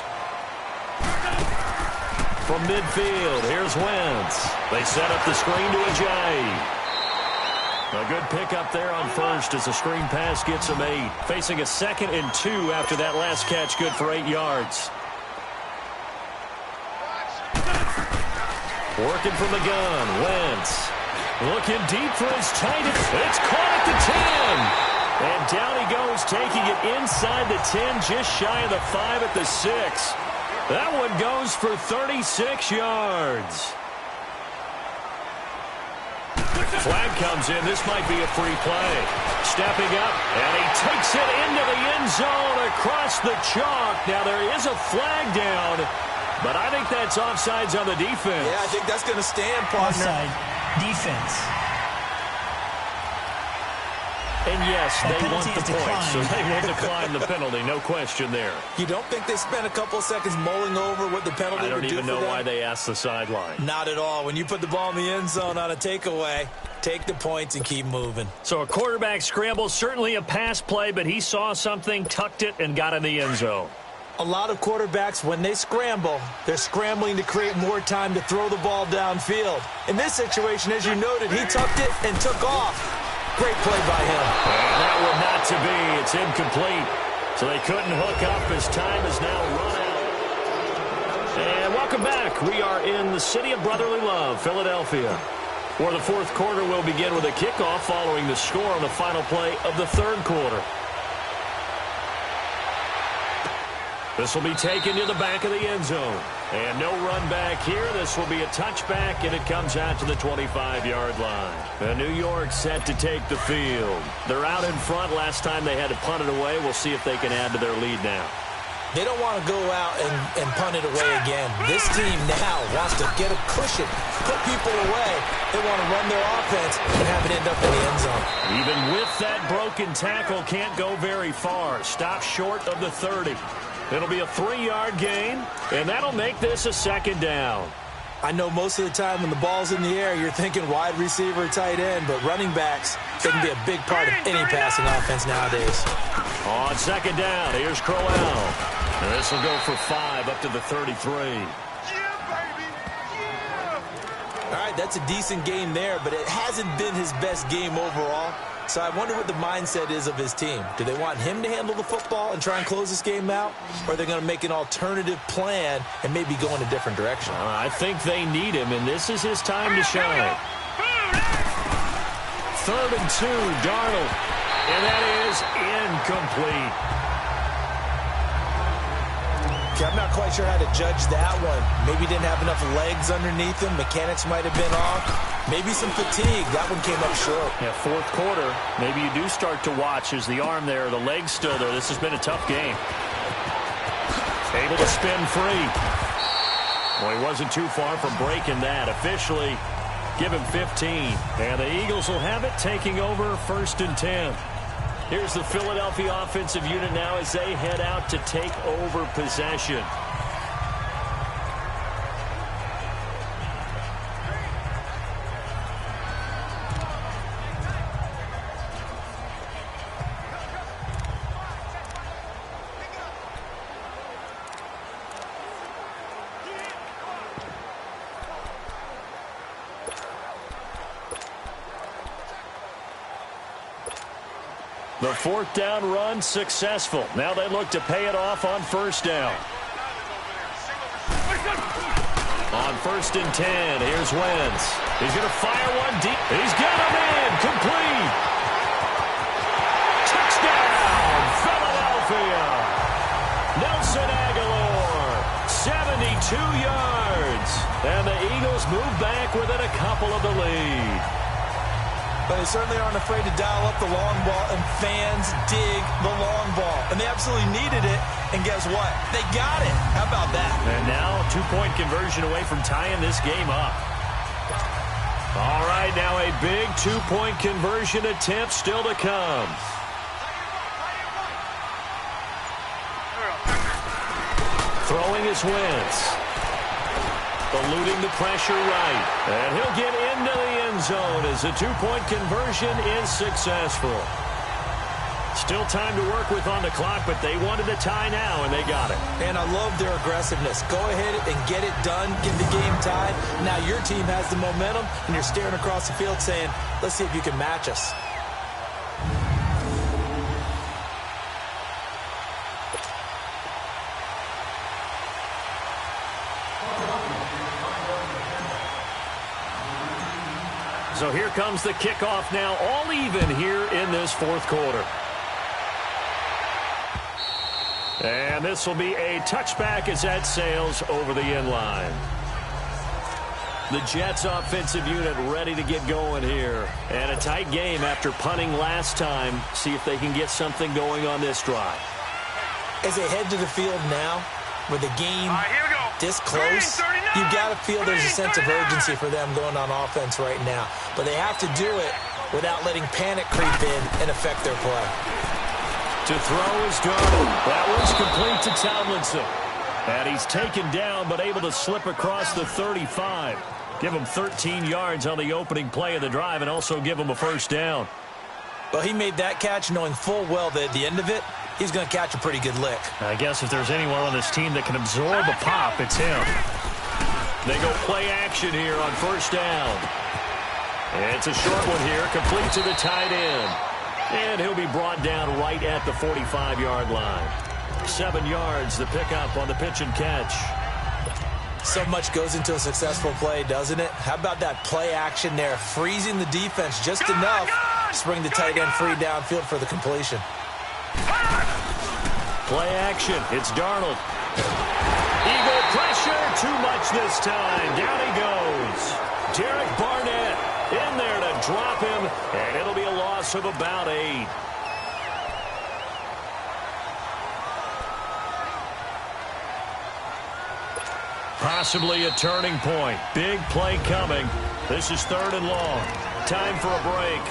From midfield, here's Wentz. They set up the screen to Ajayi. A good pickup there on first as the screen pass gets him 8. Facing a 2nd and 2 after that last catch, good for 8 yards. Working from the gun, Wentz. Looking deep for his tight end. It's caught at the 10. And down he goes, taking it inside the 10, just shy of the 5 at the 6. That one goes for 36 yards. Flag comes in. This might be a free play. Stepping up, and he takes it into the end zone across the chalk. Now, there is a flag down, but I think that's offsides on the defense. Yeah, I think that's going to stand, partner. Offside defense. And yes, they want the point, so they will decline the penalty. No question there. You don't think they spent a couple of seconds mulling over what the penalty would do for them? I don't even know why they asked the sideline. Not at all. When you put the ball in the end zone on a takeaway, take the points and keep moving. So a quarterback scramble, certainly a pass play, but he saw something, tucked it, and got in the end zone. A lot of quarterbacks, when they scramble, they're scrambling to create more time to throw the ball downfield. In this situation, as you noted, he tucked it and took off. Great play by him. And that one not to be. It's incomplete. So they couldn't hook up as time is now run out. And welcome back. We are in the city of brotherly love, Philadelphia, where the fourth quarter will begin with a kickoff following the score on the final play of the third quarter. This will be taken to the back of the end zone. And no run back here. This will be a touchback, and it comes out to the 25-yard line. And New York set to take the field. They're out in front. Last time they had to punt it away. We'll see if they can add to their lead now. They don't want to go out and punt it away again. This team now wants to get a cushion, put people away. They want to run their offense and have it end up in the end zone. Even with that broken tackle, can't go very far. Stop short of the 30. It'll be a 3-yard gain, and that'll make this a 2nd down. I know most of the time when the ball's in the air, you're thinking wide receiver, tight end, but running backs, they can be a big part of any passing offense nowadays. On 2nd down, here's Crowell. This will go for 5 up to the 33. All right, that's a decent game there, but it hasn't been his best game overall. So I wonder what the mindset is of his team. Do they want him to handle the football and try and close this game out? Or are they going to make an alternative plan and maybe go in a different direction? I think they need him, and this is his time to shine. 3rd and 2, Darnold. And that is incomplete. Okay, I'm not quite sure how to judge that one. Maybe didn't have enough legs underneath him. Mechanics might have been off. Maybe some fatigue. That one came up short. Yeah, 4th quarter. Maybe you do start to watch. Is the arm there? The leg's still there? This has been a tough game. Able to spin free. Well, he wasn't too far from breaking that. Officially, give him 15. And the Eagles will have it, taking over 1st and 10. Here's the Philadelphia offensive unit now as they head out to take over possession. The 4th down run successful. Now they look to pay it off on 1st down. On 1st and 10, here's Wentz. He's going to fire one deep. He's got him in. Complete. Touchdown, Philadelphia. Nelson Aguilar, 72 yards. And the Eagles move back within a couple of the lead. But they certainly aren't afraid to dial up the long ball, and fans dig the long ball. And they absolutely needed it, and guess what? They got it. How about that? And now 2-point conversion away from tying this game up. All right, now a big 2-point conversion attempt still to come. Throwing his Wentz. Eluding the pressure right. And he'll get into the end zone as a 2-point conversion is successful. Still time to work with on the clock, but they wanted a tie now, and they got it. And I love their aggressiveness. Go ahead and get it done. Get the game tied. Now your team has the momentum, and you're staring across the field saying, let's see if you can match us. So here comes the kickoff now, all even here in this 4th quarter. And this will be a touchback as that sails over the end line. The Jets offensive unit ready to get going here. And a tight game after punting last time. See if they can get something going on this drive. As they head to the field now, with the game this close, you've got to feel there's a sense of urgency for them going on offense right now. But they have to do it without letting panic creep in and affect their play. To throw is Darnold. That one's complete to Tomlinson. And he's taken down but able to slip across the 35. Give him 13 yards on the opening play of the drive and also give him a 1st down. Well, he made that catch knowing full well that at the end of it, he's going to catch a pretty good lick. I guess if there's anyone on this team that can absorb a pop, it's him. They go play action here on 1st down. It's a short one here, complete to the tight end. And he'll be brought down right at the 45-yard line. 7 yards, the pickup on the pitch and catch. So much goes into a successful play, doesn't it? How about that play action there, freezing the defense just enough to bring the tight end free downfield for the completion. Play action. It's Darnold. Eagle pressure. Too much this time. Down he goes. Derek Barnett in there to drop him, and it'll be a loss of about 8. Possibly a turning point. Big play coming. This is 3rd and long. Time for a break.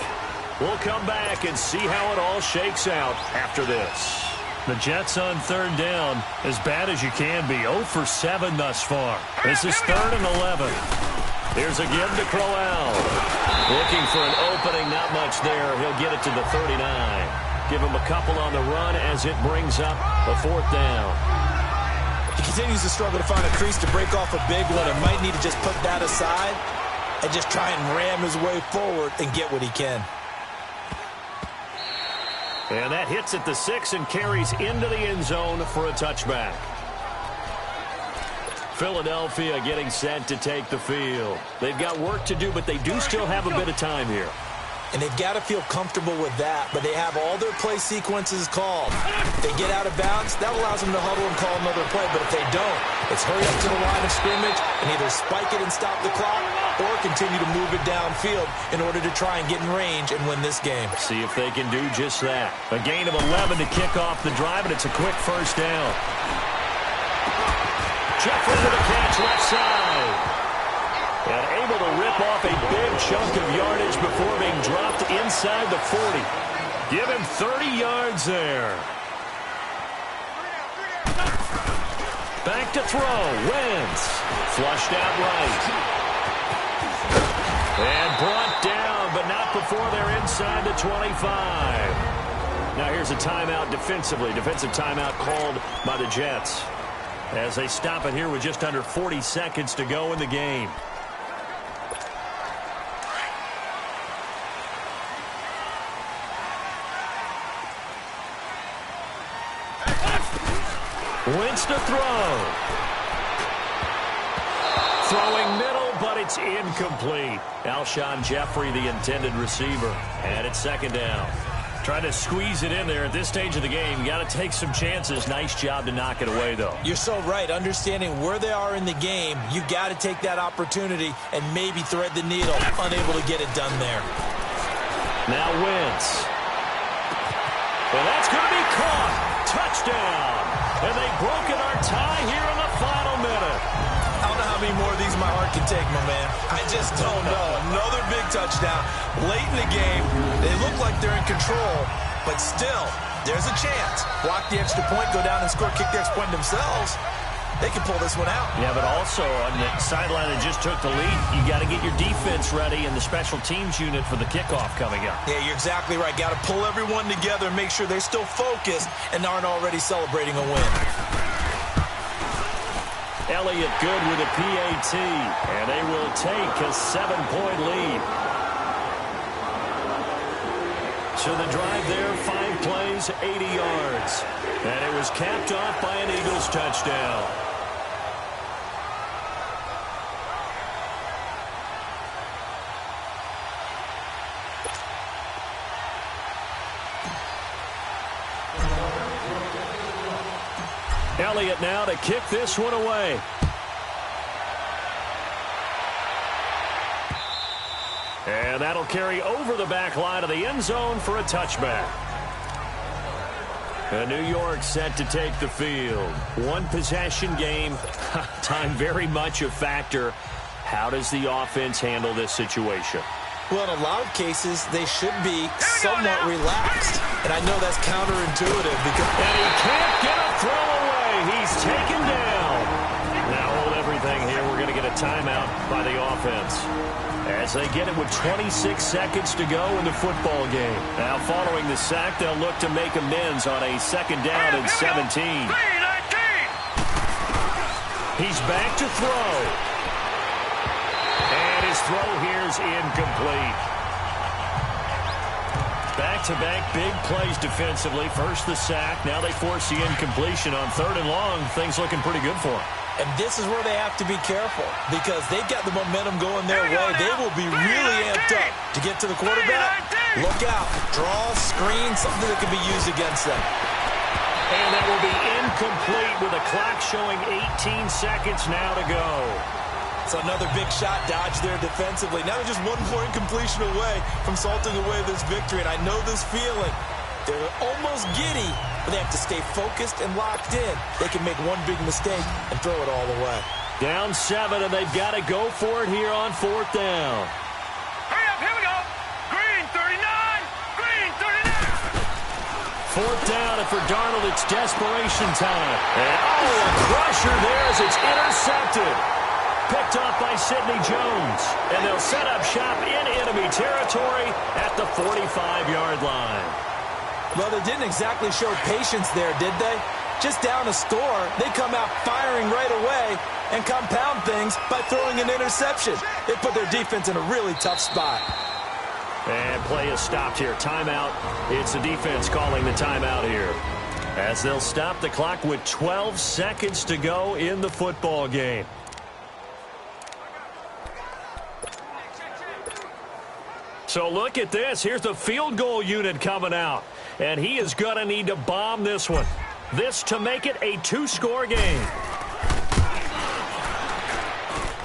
We'll come back and see how it all shakes out after this. The Jets on 3rd down, as bad as you can be. 0 for 7 thus far. This is 3rd and 11. Here's a give to Crowell. Looking for an opening, not much there. He'll get it to the 39. Give him a couple on the run as it brings up a 4th down. He continues to struggle to find a crease to break off a big one and might need to just put that aside and just try and ram his way forward and get what he can. And that hits at the 6 and carries into the end zone for a touchback. Philadelphia getting set to take the field. They've got work to do, but they do still have a bit of time here. And they've got to feel comfortable with that, but they have all their play sequences called. If they get out of bounds, that allows them to huddle and call another play, but if they don't, it's hurry up to the line of scrimmage and either spike it and stop the clock or continue to move it downfield in order to try and get in range and win this game. See if they can do just that. A gain of 11 to kick off the drive, and it's a quick 1st down. Jeffrey with a catch left side. And able to rip off a big chunk of yardage before being dropped inside the 40. Give him 30 yards there. Back to throw. Wentz. Flushed out right. And brought down, but not before they're inside the 25. Now here's a timeout defensively. Defensive timeout called by the Jets, as they stop it here with just under 40 seconds to go in the game. Wentz to throw. Throwing middle, but it's incomplete. Alshon Jeffrey, the intended receiver. And it's 2nd down. Trying to squeeze it in there at this stage of the game. You got to take some chances. Nice job to knock it away, though. You're so right. Understanding where they are in the game, you got to take that opportunity and maybe thread the needle. Unable to get it done there. Now Wentz. And that's going to be caught. Touchdown. And they've broken our tie here in the final minute. I don't know how many more of these my heart can take, my man. I just don't know. Another big touchdown. Late in the game, they look like they're in control, but still, there's a chance. Block the extra point, go down and score, kick the extra point themselves. They can pull this one out. Yeah, but also on the sideline that just took the lead, you got to get your defense ready and the special teams unit for the kickoff coming up. Yeah, you're exactly right. Got to pull everyone together and make sure they're still focused and aren't already celebrating a win. Elliott good with a PAT, and they will take a 7-point lead. So the drive there, 5 plays, 80 yards. And it was capped off by an Eagles touchdown. Elliott now to kick this one away. And that'll carry over the back line of the end zone for a touchback. And New York set to take the field. One possession game. Time very much a factor. How does the offense handle this situation? Well, in a lot of cases, they should be somewhat relaxed. And I know that's counterintuitive because... And he can't get a throw away. He's taken down. Now hold everything here. We're going to get a timeout by the offense, as they get it with 26 seconds to go in the football game. Now following the sack, they'll look to make amends on a 2nd down and 17. He's back to throw. And his throw here's incomplete. Back-to-back big plays defensively. First the sack. Now they force the incompletion on 3rd and long. Things looking pretty good for them. And this is where they have to be careful because they've got the momentum going their way. They will be really amped up to get to the quarterback. Look out. Draw, screen, something that can be used against them. And that will be incomplete with a clock showing 18 seconds now to go. It's another big shot dodge there defensively. Now they're just one more incompletion away from salting away this victory. And I know this feeling. They're almost giddy, but they have to stay focused and locked in. They can make one big mistake and throw it all away. Down 7, and they've got to go for it here on 4th down. Hurry up, here we go. Green 39, green 39. 4th down, and for Darnold, it's desperation time. And, a crusher there as it's intercepted. Picked off by Sidney Jones. And they'll set up shop in enemy territory at the 45-yard line. Well, they didn't exactly show patience there, did they? Just down a score, they come out firing right away and compound things by throwing an interception. They put their defense in a really tough spot. And play is stopped here. Timeout. It's the defense calling the timeout here, as they'll stop the clock with 12 seconds to go in the football game. So look at this. Here's the field goal unit coming out. And he is going to need to bomb this one. This to make it a 2-score game.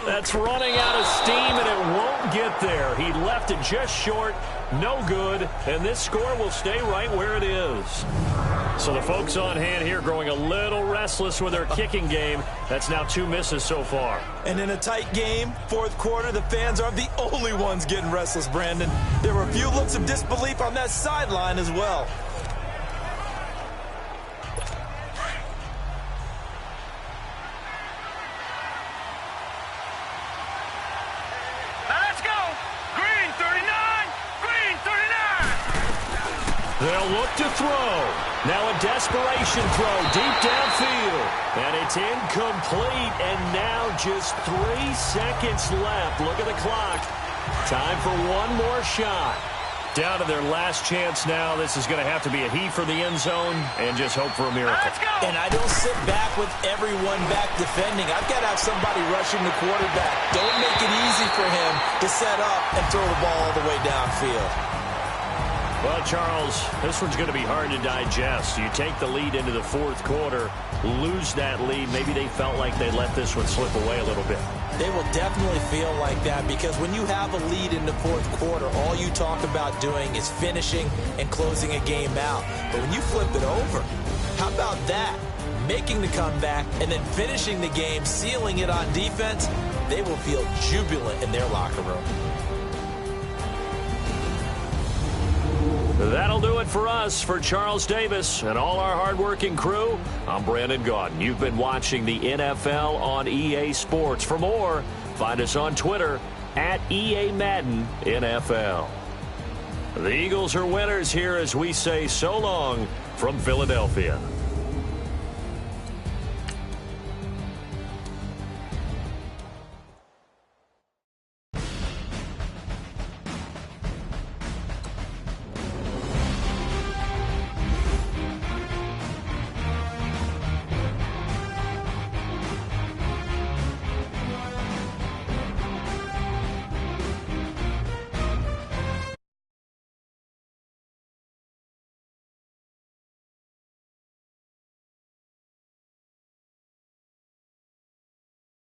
That's running out of steam, and it won't get there. He left it just short. No good. And this score will stay right where it is. So the folks on hand here growing a little restless with their kicking game. That's now 2 misses so far. And in a tight game, 4th quarter, the fans aren't the only ones getting restless, Brandon. There were a few looks of disbelief on that sideline as well. Now let's go. Green 39, green 39. They'll look to throw. Now a desperation throw deep downfield. And it's incomplete. And now just 3 seconds left. Look at the clock. Time for one more shot. Down to their last chance now. This is going to have to be a heave for the end zone and just hope for a miracle. Let's go. And I don't sit back with everyone back defending. I've got to have somebody rushing the quarterback. Don't make it easy for him to set up and throw the ball all the way downfield. Well, Charles, this one's going to be hard to digest. You take the lead into the 4th quarter, lose that lead. Maybe they felt like they let this one slip away a little bit. They will definitely feel like that, because when you have a lead in the 4th quarter, all you talk about doing is finishing and closing a game out. But when you flip it over, how about that? Making the comeback and then finishing the game, sealing it on defense, they will feel jubilant in their locker room. That'll do it for us. For Charles Davis and all our hardworking crew, I'm Brandon Gaudin. You've been watching the NFL on EA Sports. For more, find us on Twitter at EA Madden NFL. The Eagles are winners here as we say so long from Philadelphia.